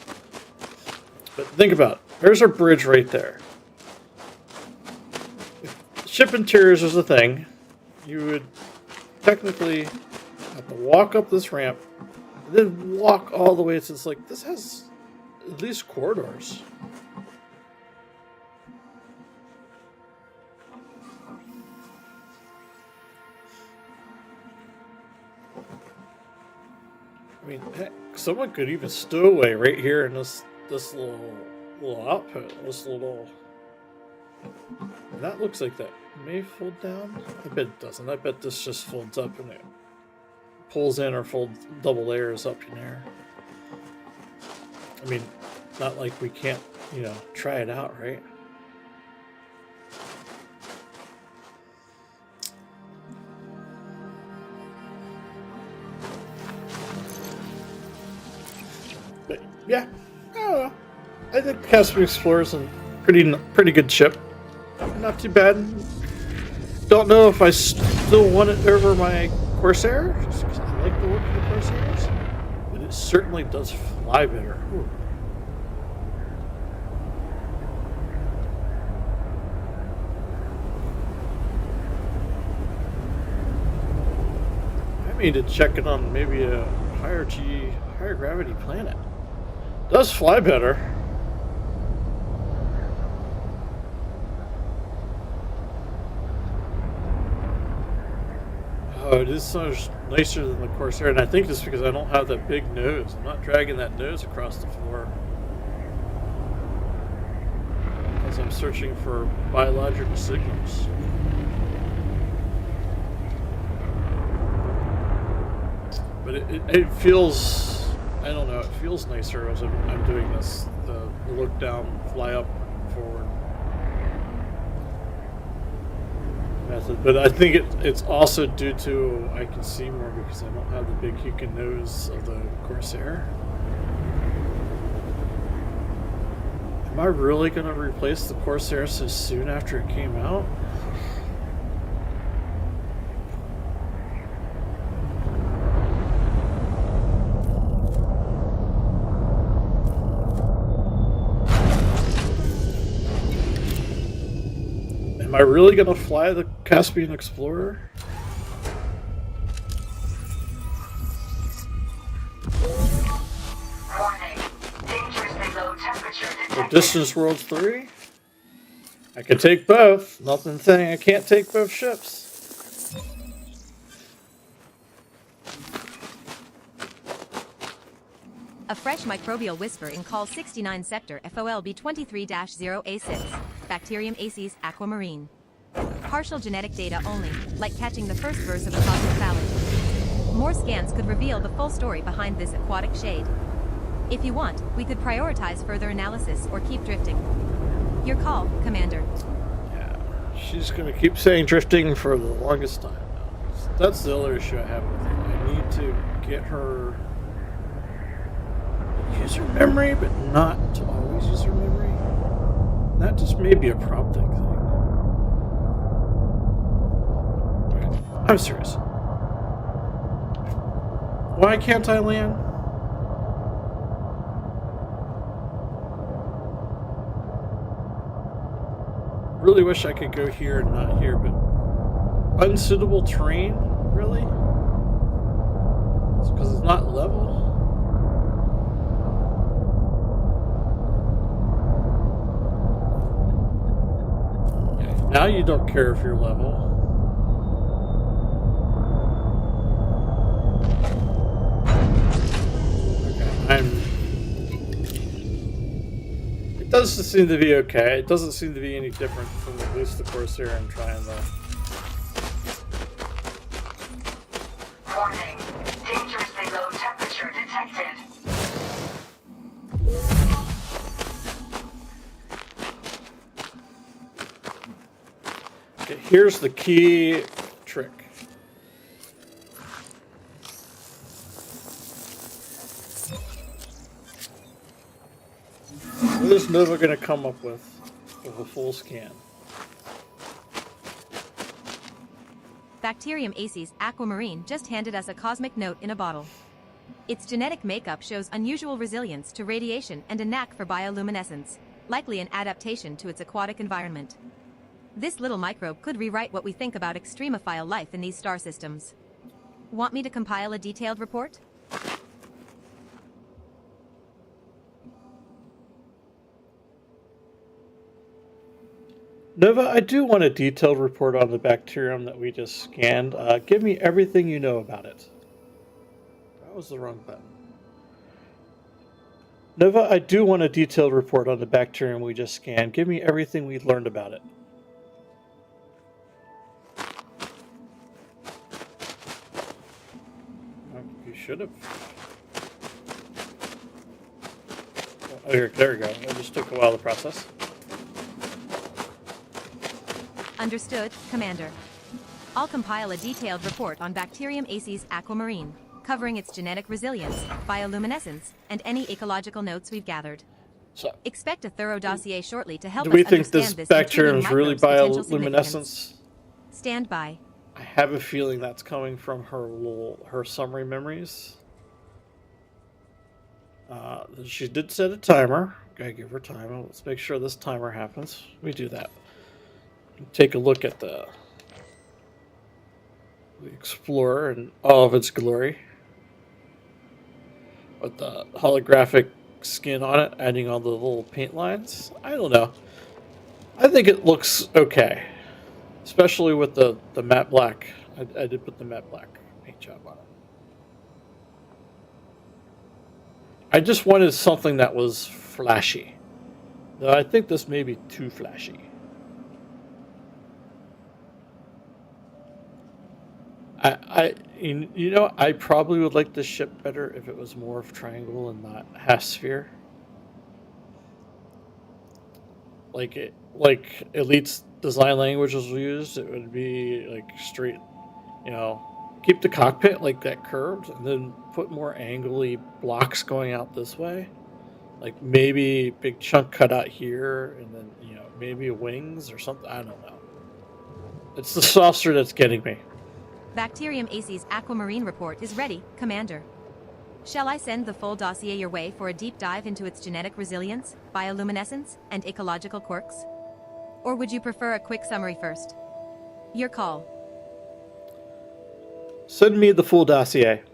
But think about it. There's our bridge right there. If ship interiors was a thing, you would technically have to walk up this ramp, and then walk all the way. It's like this has at least corridors. I mean, heck, someone could even stow away right here in this little output, this little. And that looks like that may fold down. I bet it doesn't. I bet this just folds up and it pulls in or folds double layers up in there. I mean, not like we can't, try it out, right? But yeah, I don't know. I think Caspian Explorer is a pretty good ship. Not too bad. Don't know if I still want it over my Corsair, just because I like the look of the Corsairs. But it certainly does fly better. Ooh. I need to check it on maybe a higher gravity planet. Does fly better. Oh, it is so much nicer than the Corsair, and I think it's because I don't have that big nose. I'm not dragging that nose across the floor as I'm searching for biological signals. But it feels, I don't know, it feels nicer as I'm doing this. The look down, fly up, forward method. But I think it's also due to I can see more because I don't have the big Hukin nose of the Corsair. Am I really going to replace the Corsair so soon after it came out? Am I really going to fly the Caspian Explorer? Warning. Dangerously low temperature For detected. Distance World 3? I could take both. Nothing saying I can't take both ships. A fresh microbial whisper in Call 69 Sector FOLB 23-0A6. Bacterium aces aquamarine. partial genetic data only, like catching the first verse of a cosmic ballad. More scans could reveal the full story behind this aquatic shade. If you want, we could prioritize further analysis or keep drifting. Your call, Commander. Yeah, she's going to keep saying drifting for the longest time now. That's the other issue I have with it. I need to get her use her memory, but not to always use her memory. That just may be a prompting thing. I'm serious. Why can't I land? Really wish I could go here and not here, but unsuitable terrain? Really? It's because it's not level? Okay, now you don't care if you're level. It does seem to be okay. It doesn't seem to be any different from at least the Corsair I'm trying to. Warning. Dangerously low temperature detected. Okay, here's the key trick. What is Nova going to come up with a full scan? Bacterium aces aquamarine just handed us a cosmic note in a bottle. Its genetic makeup shows unusual resilience to radiation and a knack for bioluminescence, likely an adaptation to its aquatic environment. This little microbe could rewrite what we think about extremophile life in these star systems. Want me to compile a detailed report? Nova, I do want a detailed report on the bacterium that we just scanned. Give me everything you know about it. That was the wrong button. Nova, I do want a detailed report on the bacterium we just scanned. Give me everything we learned about it. You should have. Oh, here, there we go. It just took a while to process. Understood, Commander. I'll compile a detailed report on Bacterium aces aquamarine, covering its genetic resilience, bioluminescence, and any ecological notes we've gathered. So, Expect a thorough dossier shortly to help do us we think understand this this bacterium is really intriguing microbe's potential significance. bioluminescence? Stand by. I have a feeling that's coming from her summary memories. She did set a timer. Gotta give her time. Let's make sure this timer happens. We do that. Take a look at the Explorer in all of its glory, with the holographic skin on it, adding all the little paint lines. I don't know. I think it looks okay, especially with the matte black. I did put the matte black paint job on it. I just wanted something that was flashy. Though I think this may be too flashy. I probably would like this ship better if it was more of triangle and not half sphere. Like Elite's design language was used, it would be like straight, keep the cockpit like that curved, and then put more angly blocks going out this way. Like maybe big chunk cut out here, and then maybe wings or something. I don't know. It's the saucer that's getting me. Bacterium aces aquamarine report is ready, Commander. Shall I send the full dossier your way for a deep dive into its genetic resilience, bioluminescence, and ecological quirks? Or would you prefer a quick summary first? Your call. Send me the full dossier.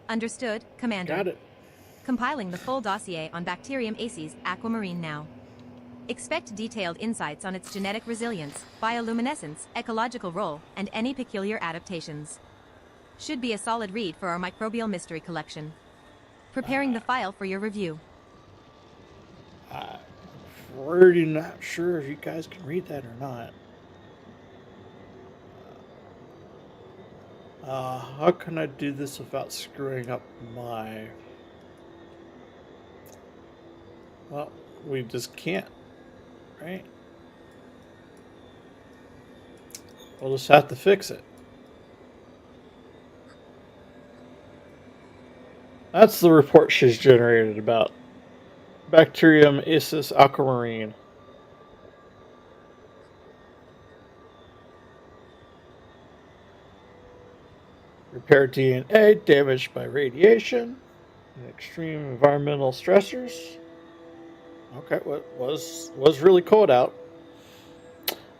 Understood, Commander. Got it. Compiling the full dossier on Bacterium aces aquamarine now. Expect detailed insights on its genetic resilience, bioluminescence, ecological role, and any peculiar adaptations. Should be a solid read for our microbial mystery collection. Preparing the file for your review. I'm pretty not sure if you guys can read that or not. How can I do this without screwing up my... Well, we just can't, right? We'll just have to fix it. That's the report she's generated about Bacterium Acis aquamarine. Repair DNA damaged by radiation and extreme environmental stressors. Okay, what was really cold out.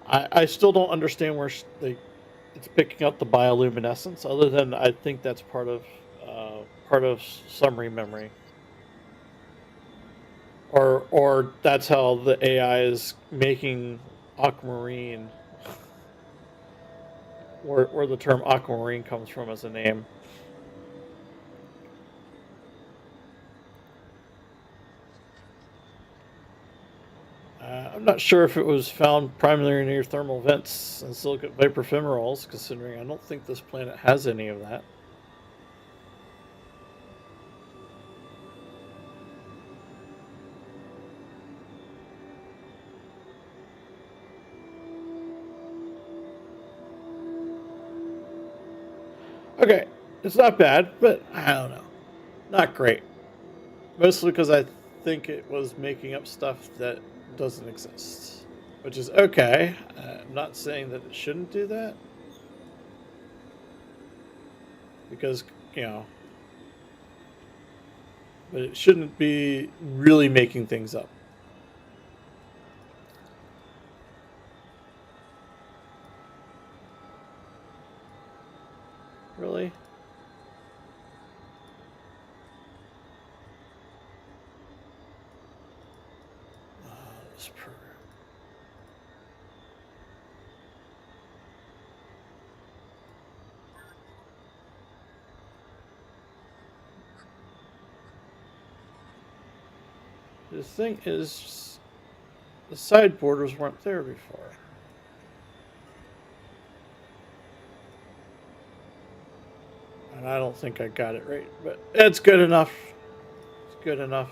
I still don't understand where it's picking up the bioluminescence, other than I think that's part of summary memory, or that's how the AI is making aquamarine, where the term aquamarine comes from as a name. I'm not sure if it was found primarily near thermal vents and silicate vapor fumaroles, considering I don't think this planet has any of that. Okay, it's not bad, but I don't know. Not great. Mostly because I think it was making up stuff that doesn't exist, which is okay. I'm not saying that it shouldn't do that, because, but it shouldn't be really making things up. Really? This program. The thing is, the side borders weren't there before. And I don't think I got it right, but it's good enough. It's good enough.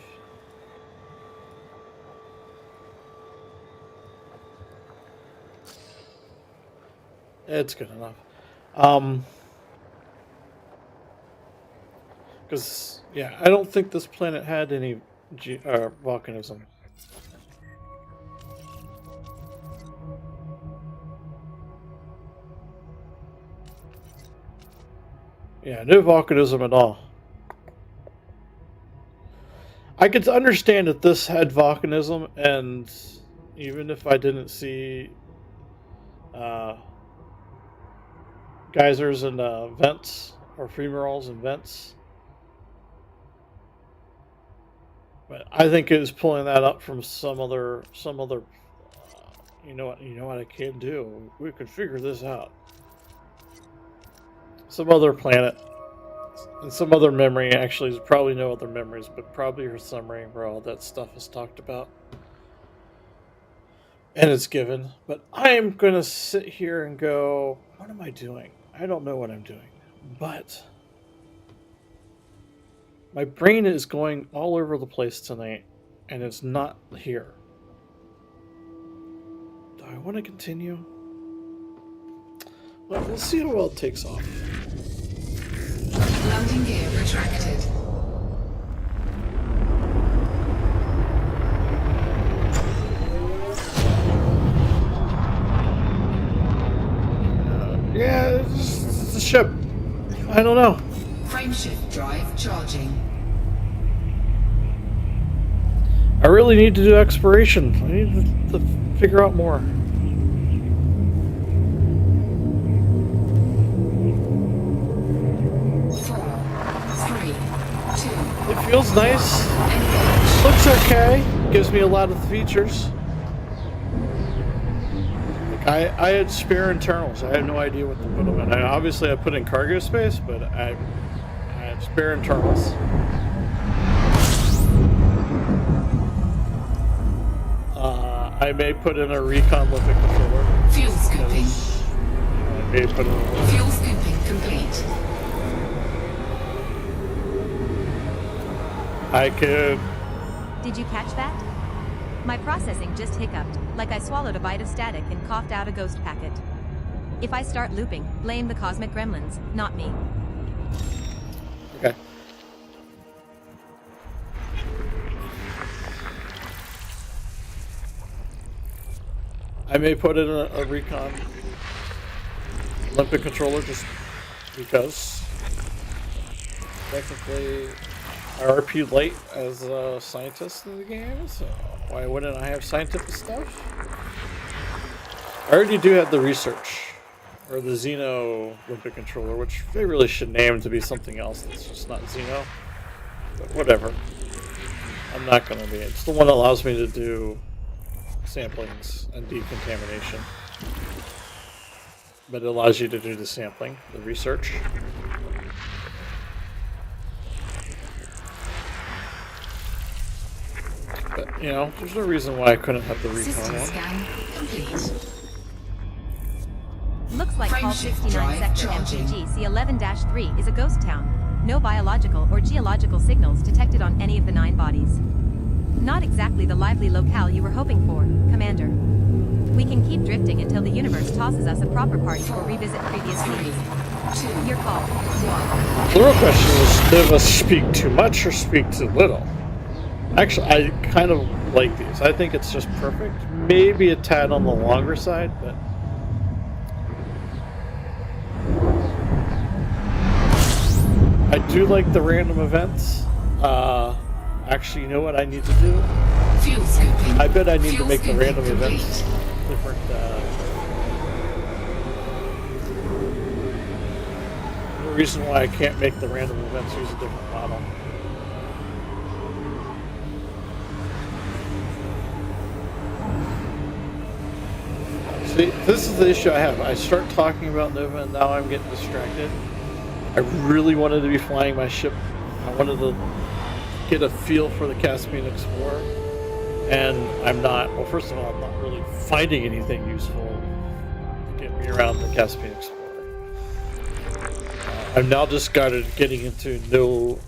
It's good enough. Because, yeah, I don't think this planet had any volcanism. Yeah, no volcanism at all. I could understand that this had volcanism, and even if I didn't see geysers and vents, or fumaroles and vents, but I think it was pulling that up from some other. You know what I can do. We could figure this out. Some other planet and some other memory. Actually, there's probably no other memories, but probably her summary where all that stuff is talked about and it's given. But I'm gonna sit here and go, what am I doing? I don't know what I'm doing, but my brain is going all over the place tonight, and it's not here. Do I want to continue? Well, we'll see how well it takes off. Landing gear retracted. Yeah, it's a ship. I don't know. Frameshift drive charging. I really need to do exploration. I need to figure out more. 4, 3, 2. It feels nice. Engage. Looks okay. Gives me a lot of the features. Like I had spare internals. I had no idea what to put them in. Obviously, I put in cargo space, but I had spare internals. I may put in a recon limpet controller. Fuel scooping. I may put in a Fuel scooping complete. I could. Did you catch that? My processing just hiccuped, like I swallowed a bite of static and coughed out a ghost packet. If I start looping, blame the cosmic gremlins, not me. Okay. I may put in a recon limpet controller just because. Technically, I RP late as a scientist in the game, so why wouldn't I have scientific stuff? I already do have the research, or the Xeno limpet controller, which they really should name to be something else that's just not Xeno. But whatever. I'm not going to be. It's the one that allows me to do samplings and decontamination. But it allows you to do the sampling, the research. But, you know, there's no reason why I couldn't have the recon System one. scan complete. Looks like Call Frameshift 69 drive Sector charging. MTG C11-3 is a ghost town. No biological or geological signals detected on any of the 9 bodies. Not exactly the lively locale you were hoping for, Commander. We can keep drifting until the universe tosses us a proper party or revisit previous scenes. Your call. The real question is, did us speak too much or speak too little? Actually, I kind of like these. I think it's just perfect. Maybe a tad on the longer side, but... I do like the random events. Actually, you know what I need to do? Fuel scooping. I bet I need to Fuel make the scooping random complete. events different. The reason why I can't make the random events use a different model. See, this is the issue I have. I start talking about Nova and now I'm getting distracted. I really wanted to be flying my ship. I wanted to get a feel for the Caspian Explorer. And I'm not, well, first of all, I'm not really finding anything useful to get me around the Caspian Explorer. I'm now just started getting into no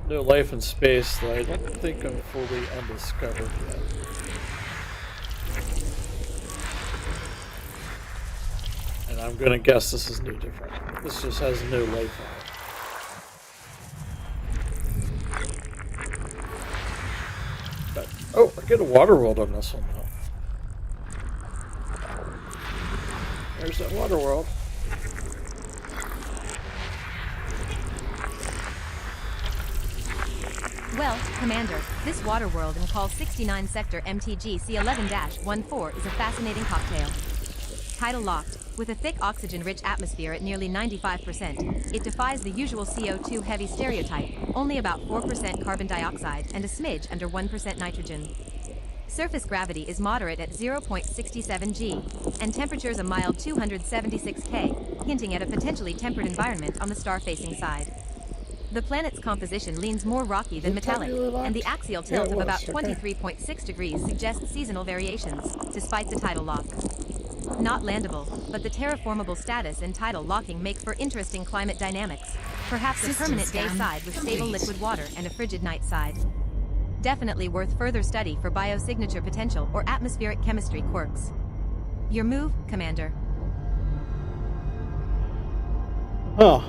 life in space that I don't think I'm fully undiscovered yet. And I'm gonna guess this is no different. This just has no life on it. But, oh, I get a water world on this one though. There's that water world. Well, Commander, this water world in Call 69 Sector MTG C11-14 is a fascinating cocktail. Tidal locked, with a thick oxygen-rich atmosphere at nearly 95%, it defies the usual CO2 heavy stereotype, only about 4% carbon dioxide and a smidge under 1% nitrogen. Surface gravity is moderate at 0.67 g, and temperatures a mild 276 K, hinting at a potentially tempered environment on the star-facing side. The planet's composition leans more rocky than metallic, and the axial tilt of about 23.6 degrees suggests seasonal variations, despite the tidal lock. Not landable, but the terraformable status and tidal locking make for interesting climate dynamics. Perhaps a System permanent day scan side with stable complete. liquid water and a frigid night side. Definitely worth further study for biosignature potential or atmospheric chemistry quirks. Your move, Commander. Huh.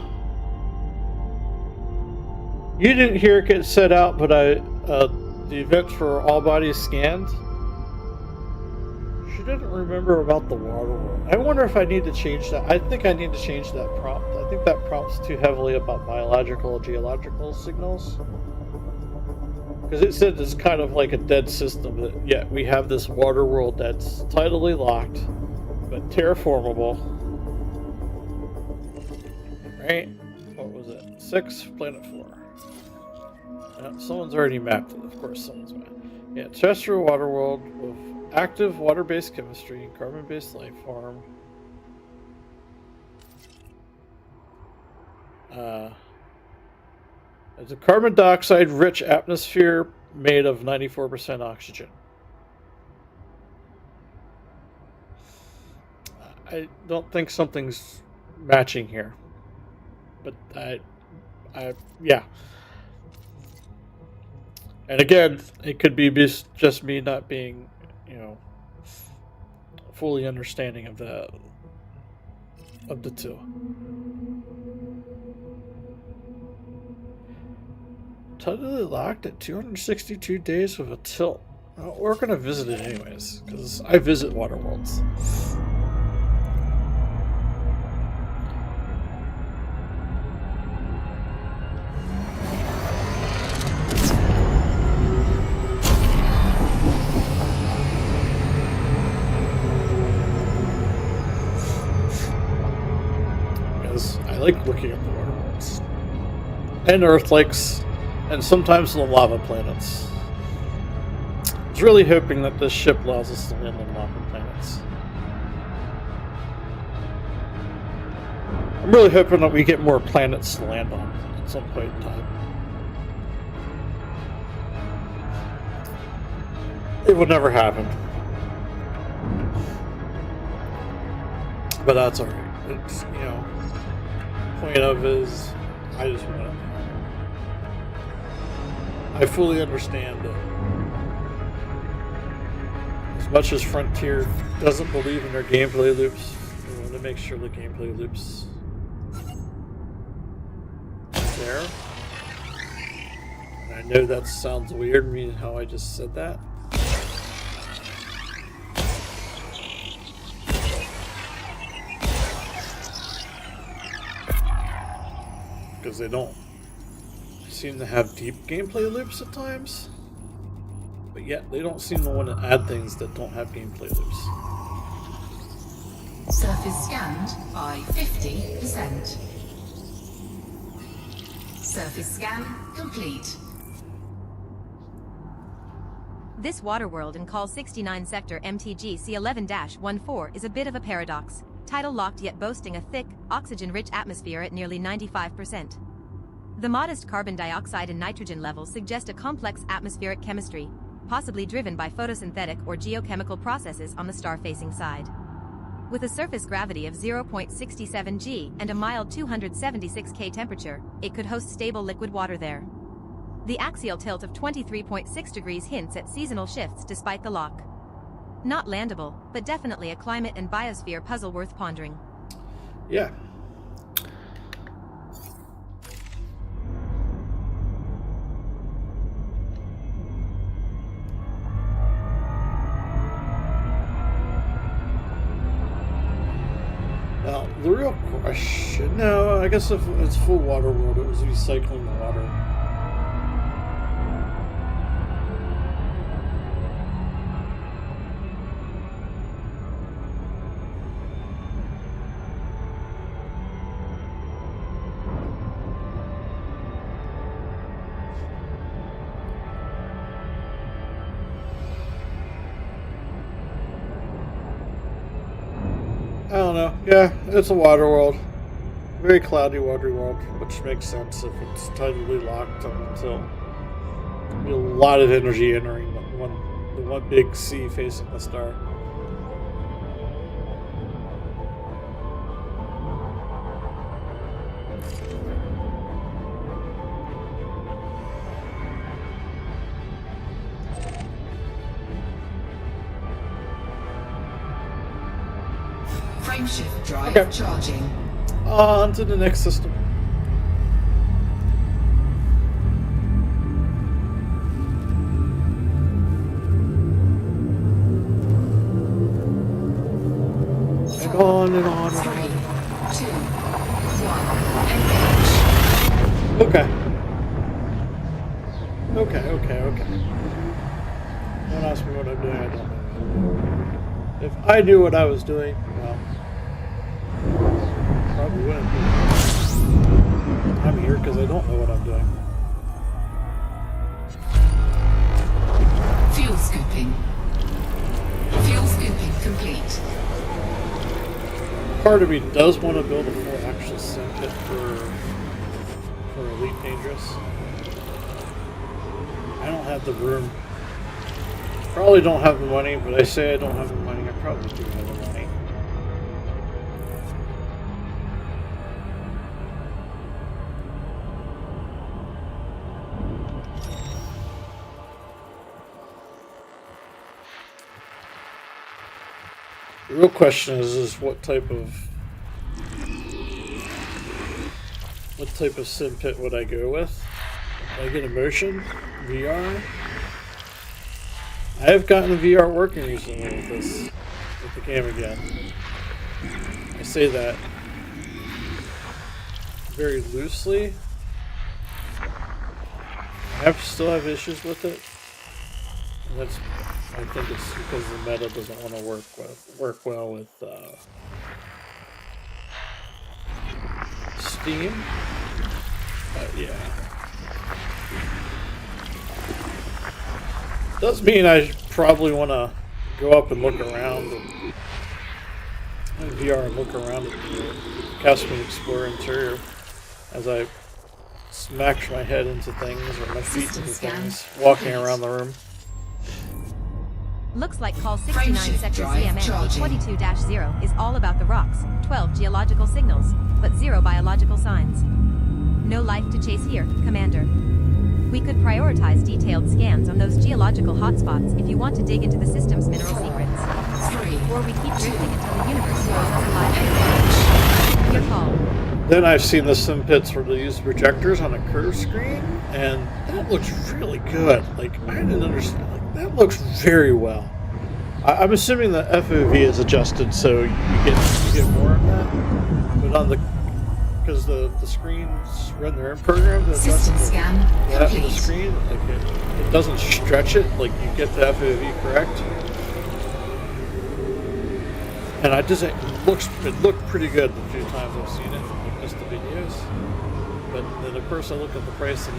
You didn't hear it get set out, but the event for all bodies scanned. She didn't remember about the water world. I wonder if I need to change that. I think I need to change that prompt. I think that prompt's too heavily about biological or geological signals. Because it said it's kind of like a dead system. That, yeah, we have this water world that's tidally locked, but terraformable. Right? What was it? 6, planet 4. Someone's already mapped it. Of course, someone's mapped it. Yeah, terrestrial water world with active water-based chemistry, carbon-based life form. It's a carbon dioxide-rich atmosphere made of 94% oxygen. I don't think something's matching here. But yeah. And again, it could be just me not being, you know, fully understanding of the two. Totally locked at 262 days with a tilt. Well, we're gonna visit it anyways, because I visit water worlds. Because I like looking at the water worlds. And Earth lakes, and sometimes the lava planets. I was really hoping that this ship allows us to land on lava planets. I'm really hoping that we get more planets to land on at some point in time. It would never happen. But that's alright. It's, you know, point of is, I just want to. I fully understand that as much as Frontier doesn't believe in their gameplay loops, they want to make sure the gameplay loops are there. And I know that sounds weird, me how I just said that. Because they don't seem to have deep gameplay loops at times, but yet they don't seem to want to add things that don't have gameplay loops. Surface scanned by 50%. Surface scan complete. This water world in Call 69 Sector MTG C11-14 is a bit of a paradox. Tidal locked yet boasting a thick, oxygen-rich atmosphere at nearly 95%. The modest carbon dioxide and nitrogen levels suggest a complex atmospheric chemistry, possibly driven by photosynthetic or geochemical processes on the star-facing side. With a surface gravity of 0.67 g and a mild 276 K temperature, it could host stable liquid water there. The axial tilt of 23.6 degrees hints at seasonal shifts despite the lock. Not landable, but definitely a climate and biosphere puzzle worth pondering. Yeah. Now, the real question... No, I guess if it's full water world, it was recycling the water. I don't know. Yeah, it's a water world. Very cloudy water world, which makes sense if it's tidally locked until there'll be a lot of energy entering the one big sea facing the star. Frameshift drive Okay. charging. On to the next system. And on and on and 3, 2, on. 1, engage. Okay. Okay. Don't ask me what I'm doing, I don't know. If I knew what I was doing, well, probably wouldn't be. I'm here because I don't know what I'm doing. Fuel scooping. Fuel scooping complete. Part of me does want to build a full actual sim kit for Elite Dangerous. I don't have the room. Probably don't have the money, but I say I don't have the money. I probably do have the money. real question is what type of sim pit would I go with? Would I get immersion, VR? I have gotten VR working recently with the game again. I say that very loosely. Still have issues with it. And I think it's because the meta doesn't want to work well with Steam. But yeah, does mean I probably want to go up and look around in VR and look around at the Caspian Explorer interior as I smash my head into things or my feet into things, walking around the room. Looks like call 69 sector CMN 22-0 is all about the rocks, 12 geological signals, but 0 biological signs. No life to chase here, Commander. We could prioritize detailed scans on those geological hotspots if you want to dig into the system's mineral secrets. Or we keep drifting until the universe throws us alive. Your call. Then I've seen the sim pits where they use projectors on a curved screen, and that looks really good. Like, I didn't understand. Like, that looks very well. I'm assuming the FOV is adjusted so you get more of that. But because the screens run their own program that adjusts the screen, like it doesn't stretch it. Like, you get the FOV correct. And it looked pretty good the few times I've seen it. The videos, but then of course I look at the price and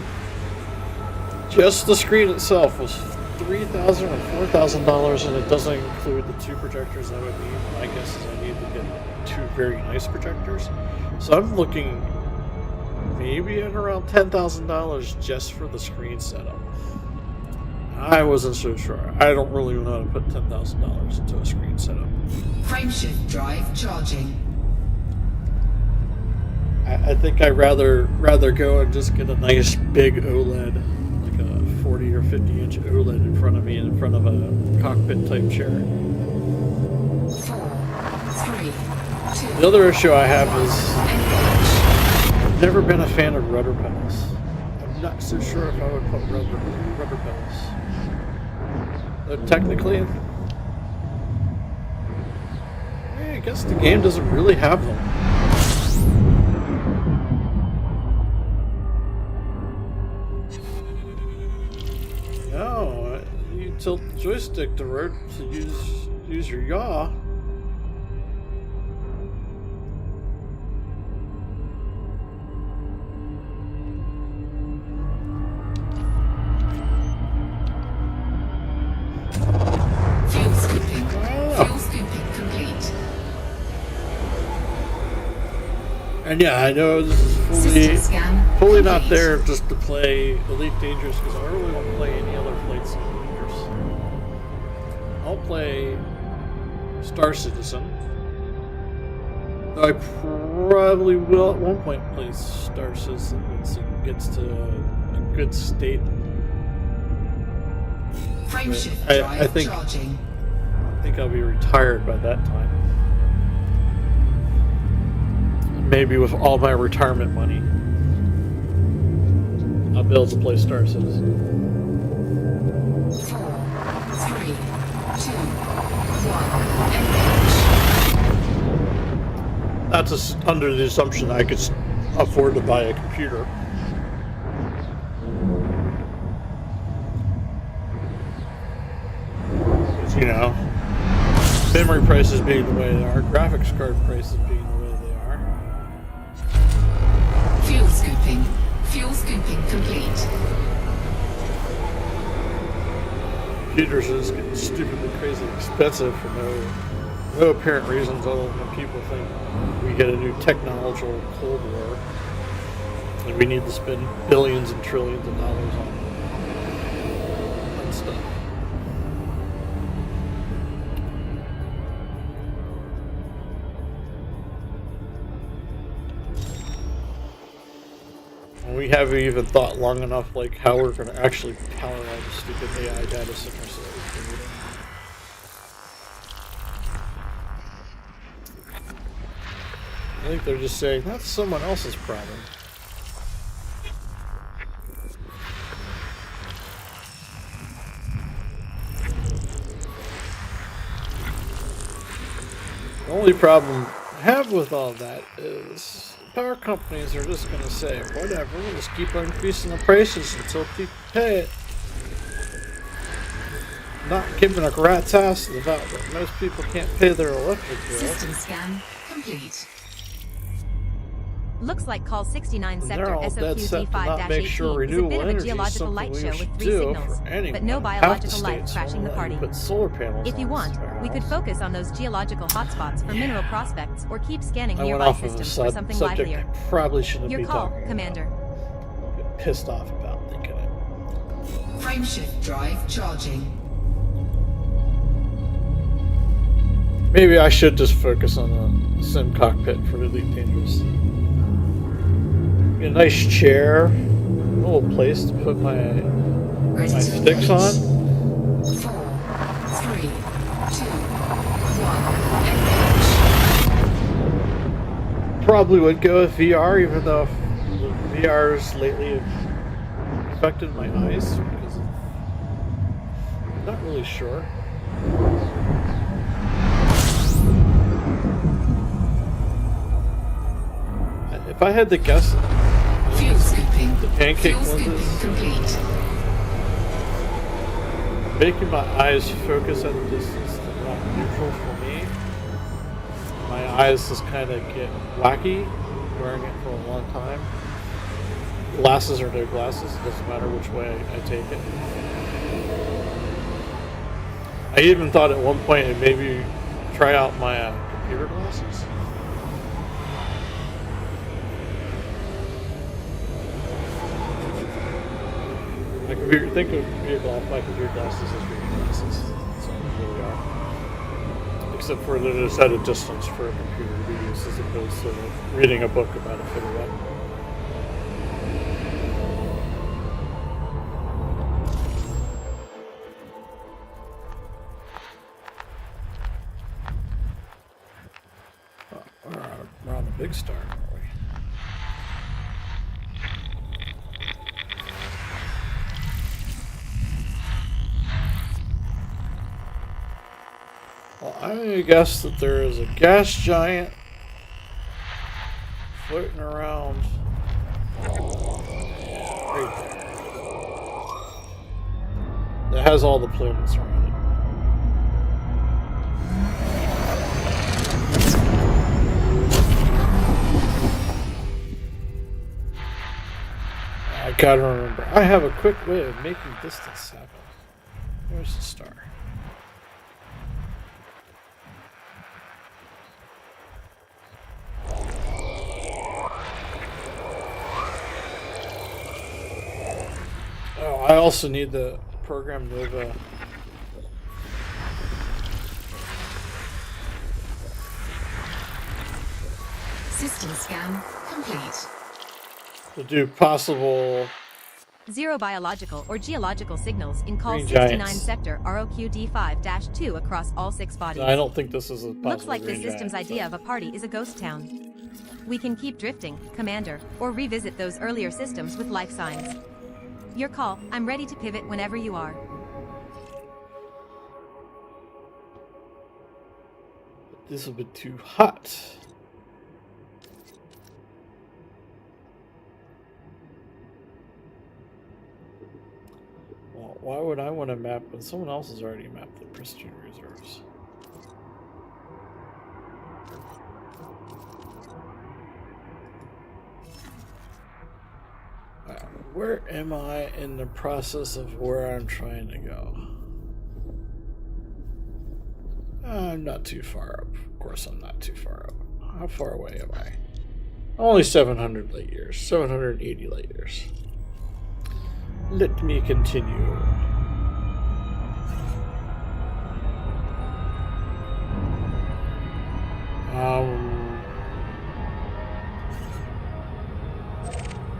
just the screen itself was $3,000 or $4,000, and it doesn't include the 2 projectors I would need. My guess is I need to get 2 very nice projectors, so I'm looking maybe at around $10,000 just for the screen setup. I wasn't so sure. I don't really know how to put $10,000 into a screen setup. Frameshift drive charging. I think I'd rather go and just get a nice big OLED, like a 40 or 50 inch OLED in front of me, in front of a cockpit type chair. 4, 3, 2. The other issue I have is I've never been a fan of rudder pedals. I'm not so sure if I would put rudder pedals. Technically, I guess the game doesn't really have them. No, you tilt the joystick to use your yaw. Fuel scooping complete. And yeah, I know this is fully not there just to play Elite Dangerous, because I really won't play any other flight simulators. I'll play Star Citizen, though I probably will at one point play Star Citizen once it gets to a good state. I think I'll be retired by that time. Maybe with all my retirement money, I'll be able to play Star Citizen. 4, 3, 2, 1. That's under the assumption I could afford to buy a computer. You know, memory prices being the way they are, graphics card prices being the way they are. Fuel scooping complete. Computers are just getting stupidly crazy expensive for no apparent reasons other than people think we get a new technological Cold War and we need to spend billions and trillions of dollars on stuff. We haven't even thought long enough, like, how we're going to actually power all the stupid AI data centers that we think they're just saying that's someone else's problem. The only problem I have with all that is power companies are just going to say, whatever, we'll just keep on increasing the prices until people pay it. Not giving a rat's ass to the fact that most people can't pay their electric bill. System scan complete. Looks like call 69 And sector they're all dead set to not make sure SOQD5-18 is a renewable bit of a energy is geological something light we show should with 3 do signals, for anyone. but no Half the biological life states crashing the won't let you party. put solar panels If you on want, their we could house. focus on those geological hotspots for mineral prospects or keep scanning I went nearby off of a systems for something subject livelier. I probably shouldn't Your be call, talking Commander. about. Get pissed off about thinking it. Frameshift drive charging. Maybe I should just focus on the sim cockpit for Elite Dangerous. Get a nice chair, a little place to put my Ready to sticks engage. on. 4, 3, 2, 1. Engage. Probably would go with VR, even though the VRs lately have affected my eyes. Because I'm not really sure. If I had to guess, Fuel scooping. the pancake Fuel scooping lenses complete. making my eyes focus at a distance that's not neutral for me. My eyes just kind of get wacky wearing it for a long time. Glasses or no glasses, it doesn't matter which way I take it. I even thought at one point I'd maybe try out my computer glasses. My computer, think of my computer glasses as reading glasses. That's all they really are. Except for they're just at a distance for a computer to be used as opposed to reading a book about a silhouette. Oh, we're on a big star, aren't we? Well, I'm gonna guess that there is a gas giant floating around right there. That has all the planets around it. I gotta remember, I have a quick way of making distance happen. Where's the star? Oh, I also need the program Nova. System scan complete. To do possible. Zero biological or geological signals in call Green 69 giants. sector ROQD5-2 across all 6 bodies. I don't think this is a possible. Looks like the green system's giant, idea of a party is a ghost town. We can keep drifting, Commander, or revisit those earlier systems with life signs. Your call, I'm ready to pivot whenever you are. This is a bit too hot. Well, why would I want to map when someone else has already mapped the pristine reserves? Where am I in the process of where I'm trying to go? I'm not too far up. Of course, I'm not too far up. How far away am I? Only 700 light years. 780 light years. Let me continue.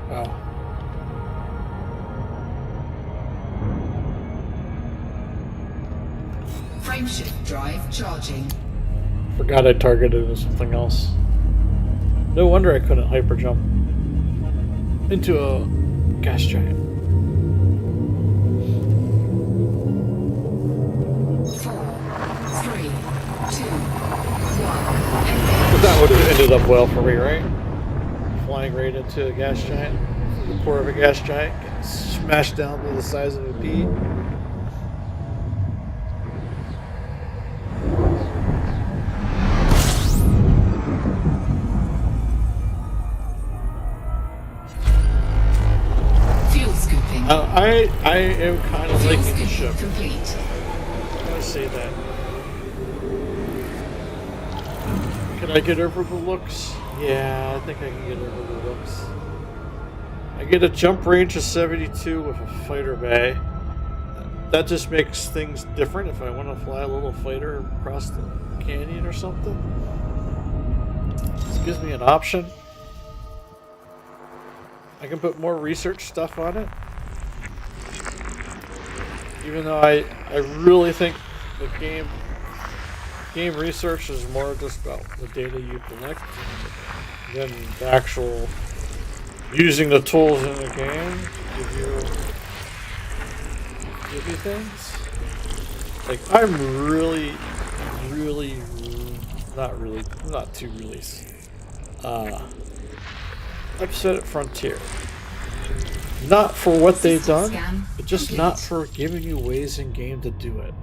Well. Frameshift drive charging. Forgot I targeted it as something else. No wonder I couldn't hyper jump into a gas giant. 4, 3, 2, 1. But that would have ended up well for me, right? Flying right into a gas giant, the core of a gas giant, getting smashed down to the size of a pea. Fuel scooping. I am kind of Fuel liking the scooping ship. complete. I say that. Can I get over the looks? Yeah, I think I can get over the looks. I get a jump range of 72 with a fighter bay. That just makes things different if I want to fly a little fighter across the canyon or something. This gives me an option. I can put more research stuff on it. Even though I really think the game research is more just about the data you collect than the actual using the tools in the game to give you things. Like I'm not too really upset at Frontier. Not for what they've done, but just not for giving you ways in game to do it.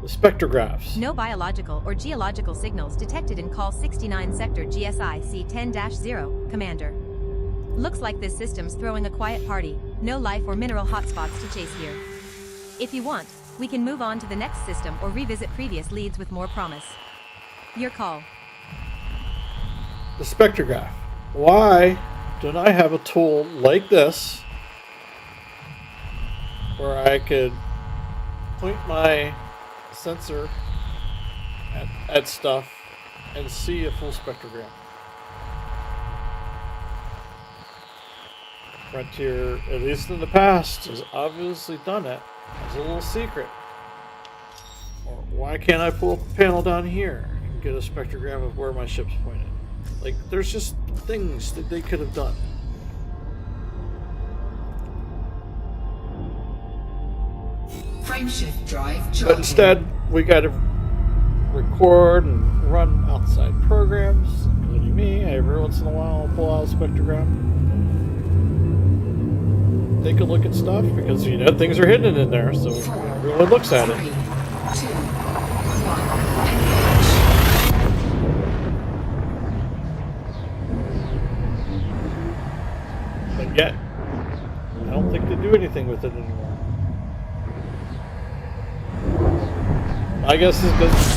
The spectrographs. No biological or geological signals detected in Call 69 Sector GSI C10-0, Commander. Looks like this system's throwing a quiet party. No life or mineral hotspots to chase here. If you want, we can move on to the next system or revisit previous leads with more promise. Your call. The spectrograph. Why don't I have a tool like this where I could point my sensor at stuff and see a full spectrogram? Frontier, at least in the past, has obviously done it as a little secret. Or why can't I pull up a panel down here and get a spectrogram of where my ship's pointed? Like, there's just things that they could have done. Frameshift drive charging. But instead, we got to record and run outside programs, including me. Every once in a while, I'll pull out a spectrogram, take a look at stuff, because, you know, things are hidden in there, so everyone looks at it. 3, 2, 1. But yet, I don't think they do anything with it anymore. I guess it's because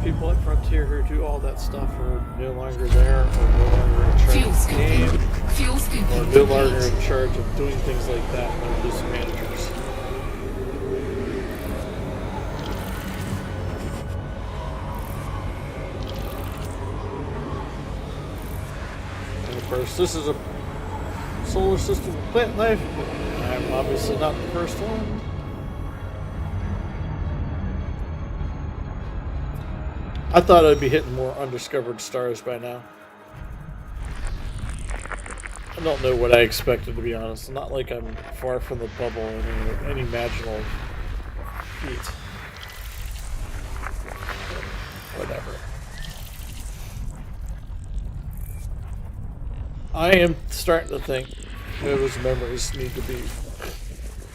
people at Frontier who do all that stuff are no longer there, or no longer in charge Fuel of the game, scooping. Fuel or scooping no longer complete. in charge of doing things like that. They're just managers. And of course, this is a solar system of plant life. I'm obviously not the first one. I thought I'd be hitting more undiscovered stars by now. I don't know what I expected, to be honest. Not like I'm far from the bubble in any imaginable feat. Whatever. I am starting to think those memories need to be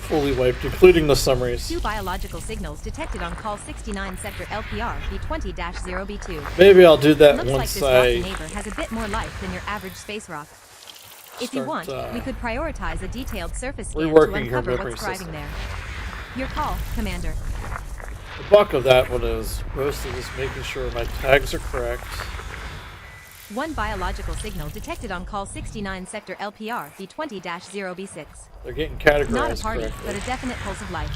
fully wiped, including the summaries. 2 biological signals detected on Call 69 Sector LPR B20-0B2. Maybe I'll do that Looks like once this rocky I neighbor has a bit more life than your average space rock. If you start, want, we could prioritize a detailed surface scan to reworking her uncover memory what's thriving system. there. Your call, Commander. The bulk of that one is mostly just making sure my tags are correct. 1 biological signal detected on Call 69 Sector LPR B20-0B6. They're getting categorized Not a party, correctly. but a definite pulse of life.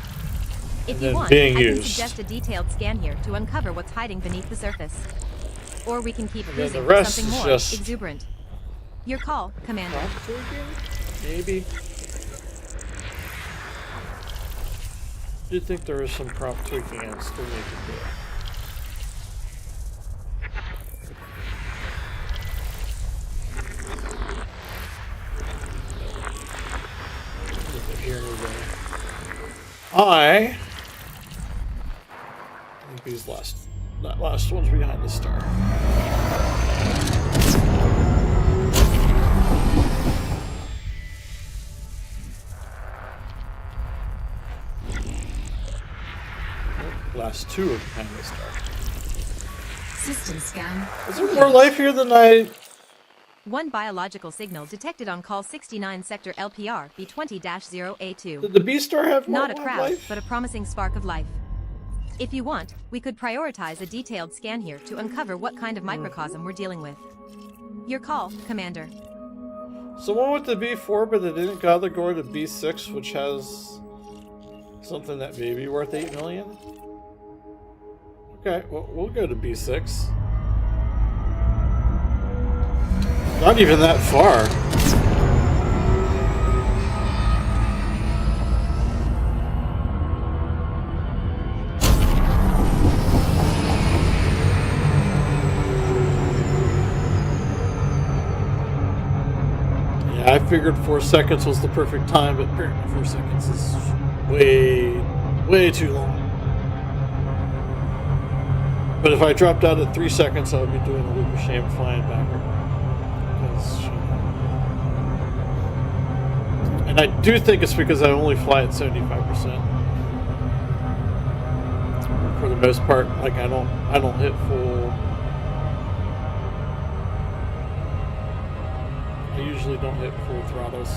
If And you then want, being I can used. suggest a detailed scan here to uncover what's hiding beneath the surface. Or we can keep And then cruising the for rest something is more just- exuberant. Your call, Commander. Prompt tweaking? Maybe. You'd think there was some prompt tweaking and still make it I think these that last one's behind the star. Last two are behind the star. System scan. Is there more life here than I... One biological signal detected on call 69 sector LPR B20-0A2. Did the B star have more Not a crowd, life? but a promising spark of life. If you want, we could prioritize a detailed scan here to uncover what kind of microcosm we're dealing with. Your call, Commander. Someone went to B4, but they didn't bother going to B6, which has something that may be worth 8 million. Okay, well, we'll go to B6. Not even that far. Yeah, I figured 4 seconds was the perfect time, but apparently 4 seconds is way too long. But if I dropped out at 3 seconds, I would be doing a loop of shame flying backward. And I do think it's because I only fly at 75%. For the most part, like I don't hit full. I usually don't hit full throttles.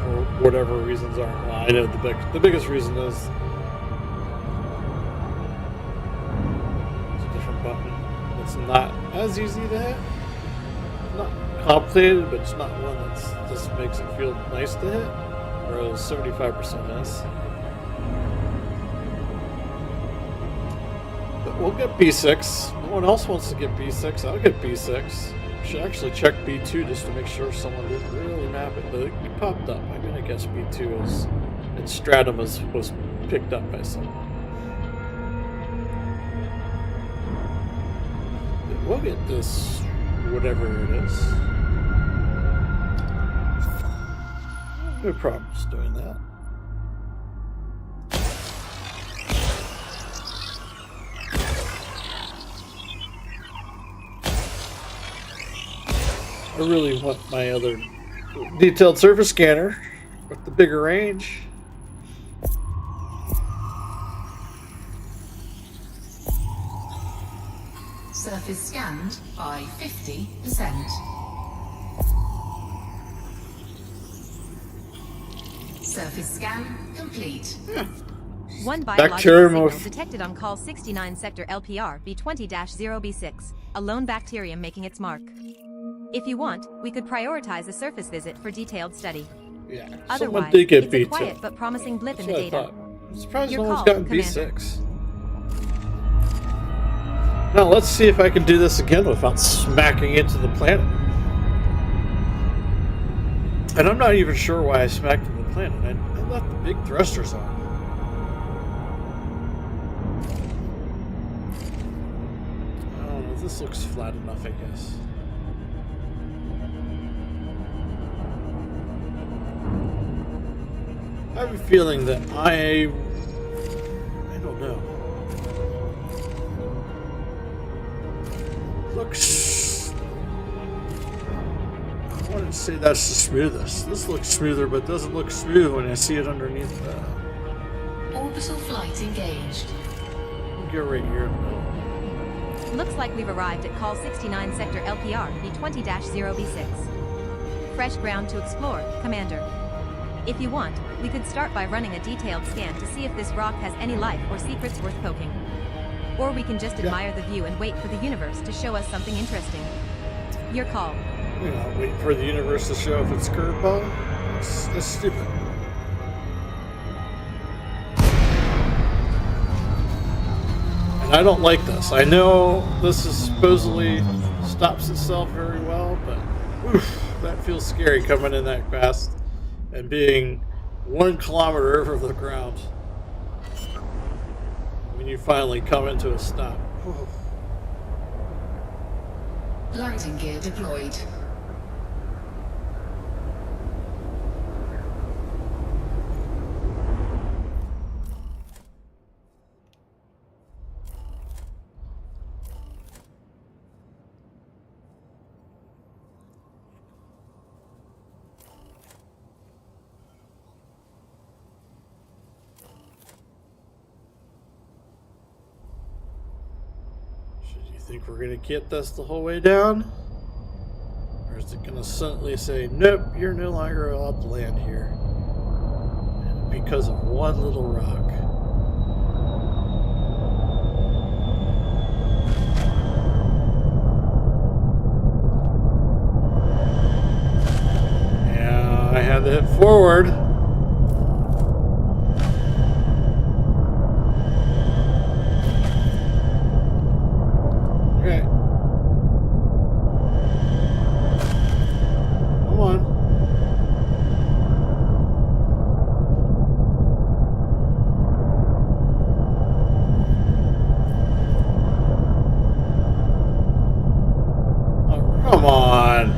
For whatever reasons are. Well, I know the biggest reason is it's a different button. It's not as easy to hit. Not complicated, but it's not one that just makes it feel nice to hit. Whereas 75% is. But we'll get B6. No one else wants to get B6. I'll get B6. Should actually check B2 just to make sure someone didn't really map it. But it popped up. I'm gonna guess B2 is its stratum was picked up by someone. But we'll get this, whatever it is. No problems doing that. I really want my other detailed surface scanner with the bigger range. Surface scanned by 50%. Surface scan complete. One Bacterium biological signal with- detected on call 69 sector LPR B20-0B6. A lone bacterium making its mark. If you want, we could prioritize a surface visit for detailed study. Yeah. Someone Otherwise, did get it's a B2. quiet but promising blip in That's the what I data. thought. I'm surprised Your no one's call, gotten Commander. B6. Now let's see if I can do this again without smacking into the planet. And I'm not even sure why I smacked into the planet. I left the big thrusters on. I don't know. This looks flat enough, I guess. I have a feeling that I don't know. Looks. I wouldn't say that's the smoothest. This looks smoother, but doesn't look smooth when I see it underneath the. Orbital flight engaged. We'll get right here in the middle. Looks like we've arrived at call 69 sector LPR B20-0B6. Fresh ground to explore, Commander. If you want, we could start by running a detailed scan to see if this rock has any life or secrets worth poking. Or we can just admire the view and wait for the universe to show us something interesting. Your call. You know, wait for the universe to show if it's curveball. That's stupid. And I don't like this. I know this is supposedly stops itself very well, but oof, that feels scary coming in that fast and being 1 kilometer over the ground when you finally come into a stop. Oof. Landing gear deployed. think we're gonna get this the whole way down? Or is it gonna suddenly say, nope, you're no longer allowed to land here? Because of one little rock. Yeah, I had to hit forward. Okay. Come on. Oh, come on.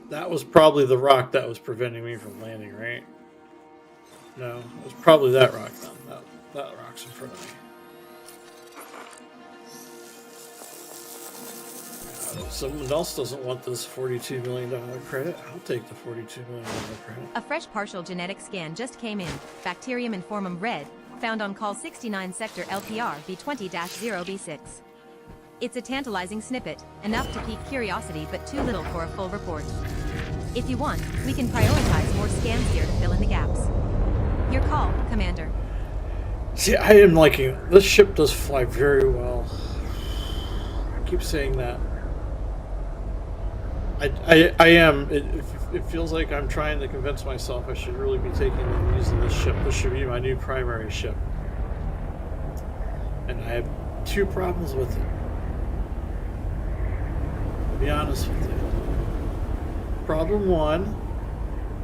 That was probably the rock that was preventing me from landing, right? No, it was probably that rock then. That rock's in front of me. If someone else doesn't want this $42 million credit, I'll take the $42 million credit. A fresh partial genetic scan just came in. Bacterium informum red, found on call 69 sector LPR B20-0B6. It's a tantalizing snippet, enough to pique curiosity but too little for a full report. If you want, we can prioritize more scans here to fill in the gaps. Your call, Commander. See, I am liking this ship does fly very well. I keep saying that. I am. It feels like I'm trying to convince myself I should really be taking and using this ship. This should be my new primary ship. And I have two problems with it. To be honest with you. Problem one,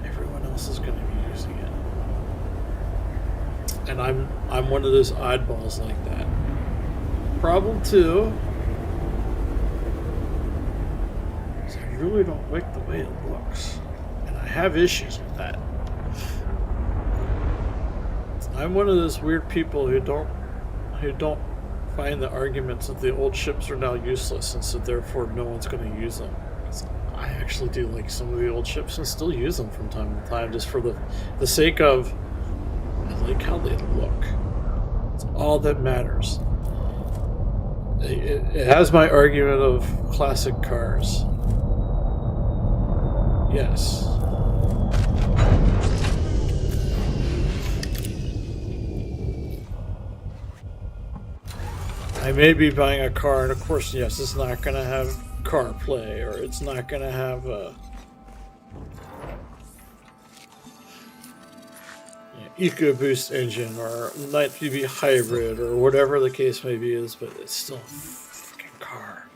everyone else is going to be using it. And I'm one of those oddballs like that. Problem two is I really don't like the way it looks. And I have issues with that. I'm one of those weird people who don't find the arguments that the old ships are now useless and so therefore no one's going to use them. I actually do like some of the old ships and still use them from time to time just for the sake of I like how they look. It's all that matters. It has my argument of classic cars. Yes. I may be buying a car, and of course, yes, it's not going to have CarPlay, or it's not going to have a EcoBoost engine, or Night PB hybrid, or whatever the case may be is, but it's still a freaking car.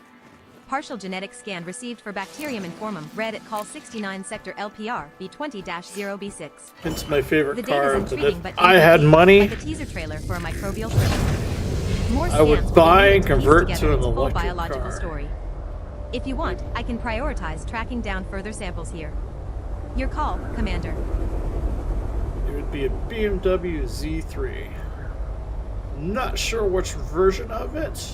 Partial genetic scan received for Bacterium informum red at call 69 sector LPR B20-0B6. It's my favorite The car, data's but intriguing, if but I had incomplete, money, like a teaser trailer for a microbial thriller. More I would scans will be buy needed and to piece convert together to an its full electric biological car. story. If you want, I can prioritize tracking down further samples here. Your call, Commander. It would be a BMW Z3. Not sure which version of it.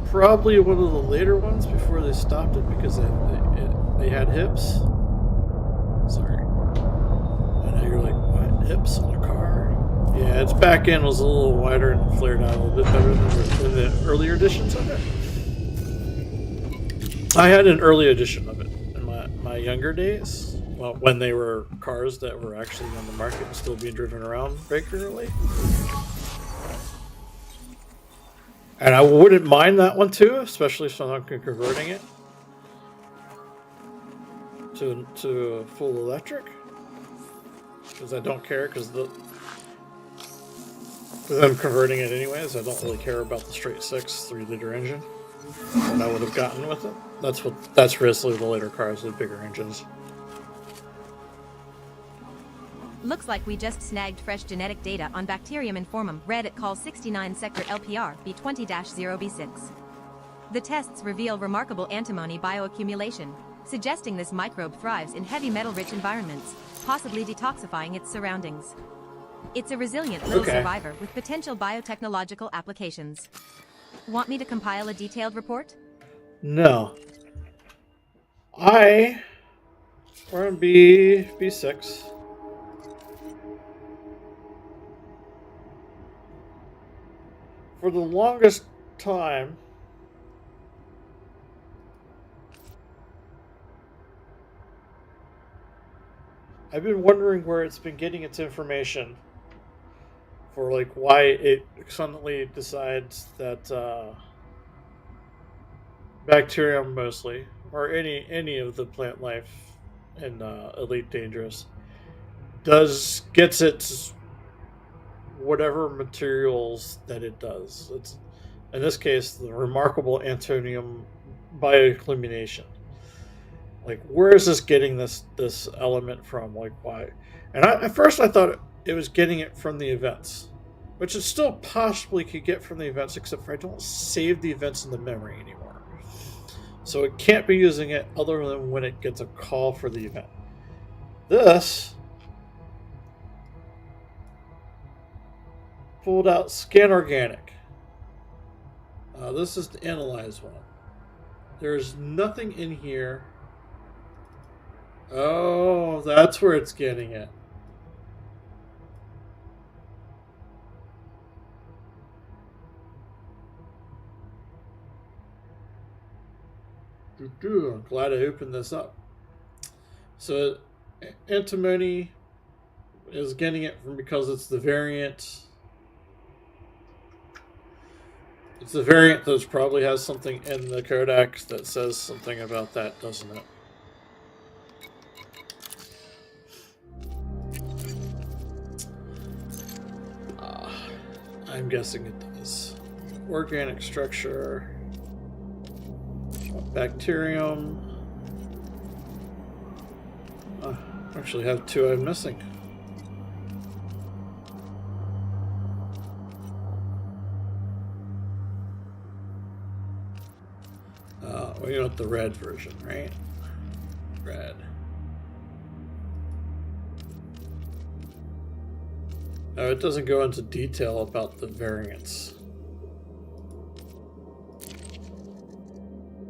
Probably one of the later ones before they stopped it because they had hips. Sorry. I know you're like, what? Hips on a car? Yeah, its back end was a little wider and flared out a little bit better than the earlier editions of it. I had an early edition of it in my younger days. Well, when they were cars that were actually on the market and still being driven around regularly. And I wouldn't mind that one too, especially if I'm converting it to a full electric. Because I don't care, because I'm converting it anyways. I don't really care about the straight 6 3-liter engine that I would have gotten with it. That's basically the later cars with bigger engines. Looks like we just snagged fresh genetic data on Bacterium informum red at call 69 sector LPR B20-0B6. The tests reveal remarkable antimony bioaccumulation, suggesting this microbe thrives in heavy metal-rich environments, possibly detoxifying its surroundings. It's a resilient little survivor with potential biotechnological applications. Want me to compile a detailed report? No. We're on B6. For the longest time, I've been wondering where it's been getting its information for, like, why it suddenly decides that bacterium mostly, or any of the plant life in Elite Dangerous, gets its whatever materials that it does. It's in this case the remarkable antonium bioaccumulation. Like, where is this getting this element from? Like, why? And at first I thought it was getting it from the events, which it still possibly could get from the events, except for I don't save the events in the memory anymore. So it can't be using it other than when it gets a call for the event. This pulled out scan organic. This is the analyze one. There's nothing in here. Oh, that's where it's getting it. I'm glad I opened this up. So antimony is getting it from because it's the variant. It's the variant that probably has something in the codex that says something about that, doesn't it? I'm guessing it does. Organic structure. Bacterium. Actually have two I'm missing. Well, you want the red version, right? Red. Oh, it doesn't go into detail about the variants.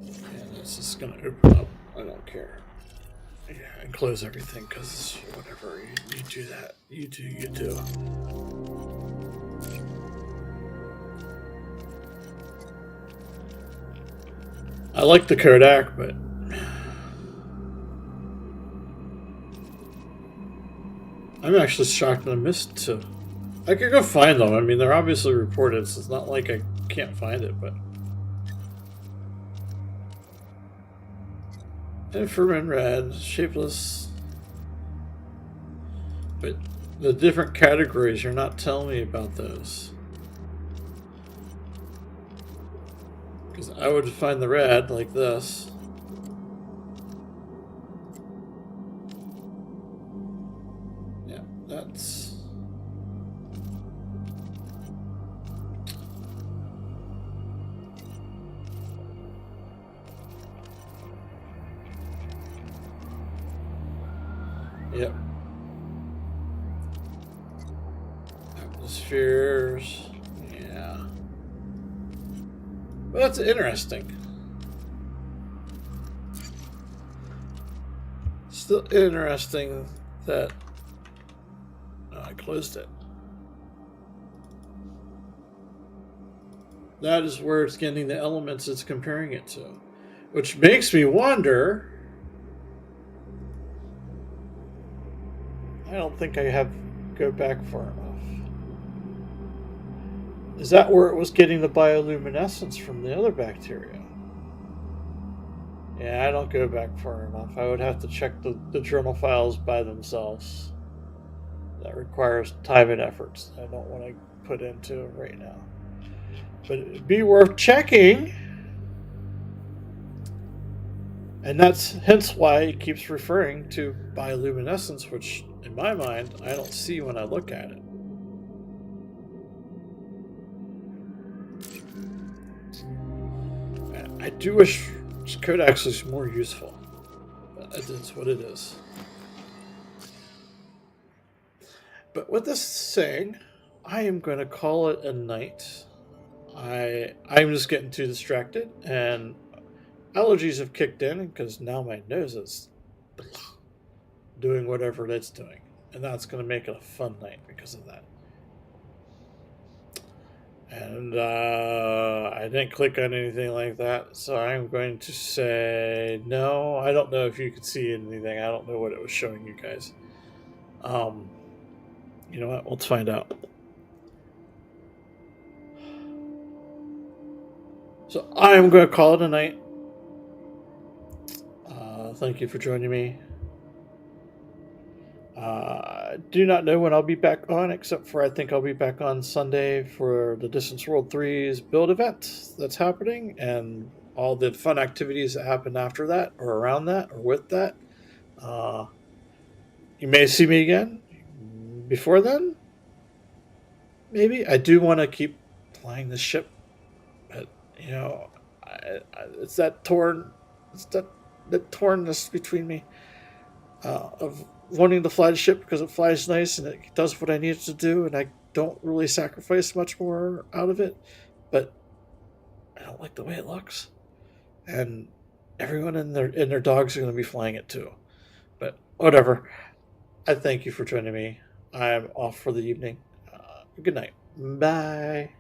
And this is going to open up. I don't care. Yeah, and close everything because whatever. You do that. You do. I like the Kodak, but I'm actually shocked that I missed two. I could go find them. I mean, they're obviously reported, so it's not like I can't find it, but... Infrared red, shapeless. But the different categories, you're not telling me about those. Because I would find the red like this. Yeah, that's... Yep. Atmospheres. Yeah. Well, that's interesting. Still interesting that... Oh, I closed it. That is where it's getting the elements it's comparing it to. Which makes me wonder... I don't think I have go back far enough. Is that where it was getting the bioluminescence from the other bacteria? Yeah, I don't go back far enough. I would have to check the journal files by themselves. That requires time and efforts I don't want to put into it right now. But it'd be worth checking. And that's hence why it keeps referring to bioluminescence, which in my mind, I don't see when I look at it. I do wish Codex was more useful. But it's what it is. But with this saying, I am going to call it a night. I'm just getting too distracted, and allergies have kicked in because now my nose is doing whatever it's doing, and that's going to make it a fun night because of that. And I didn't click on anything like that, so I'm going to say no. I don't know if you could see anything. I don't know what it was showing you guys. You know what? Let's find out. So I'm going to call it a night. Thank you for joining me. Do not know when I'll be back on, except for I think I'll be back on Sunday for the Distance World 3's build event that's happening, and all the fun activities that happen after that, or around that, or with that. You may see me again before then. Maybe. I do want to keep flying the ship, but you know, it's that torn, it's that tornness between me of wanting to fly the ship because it flies nice and it does what I need it to do, and I don't really sacrifice much more out of it, but I don't like the way it looks, and everyone and their dogs are going to be flying it too. But whatever. I thank you for joining me. I'm off for the evening. Good night. Bye.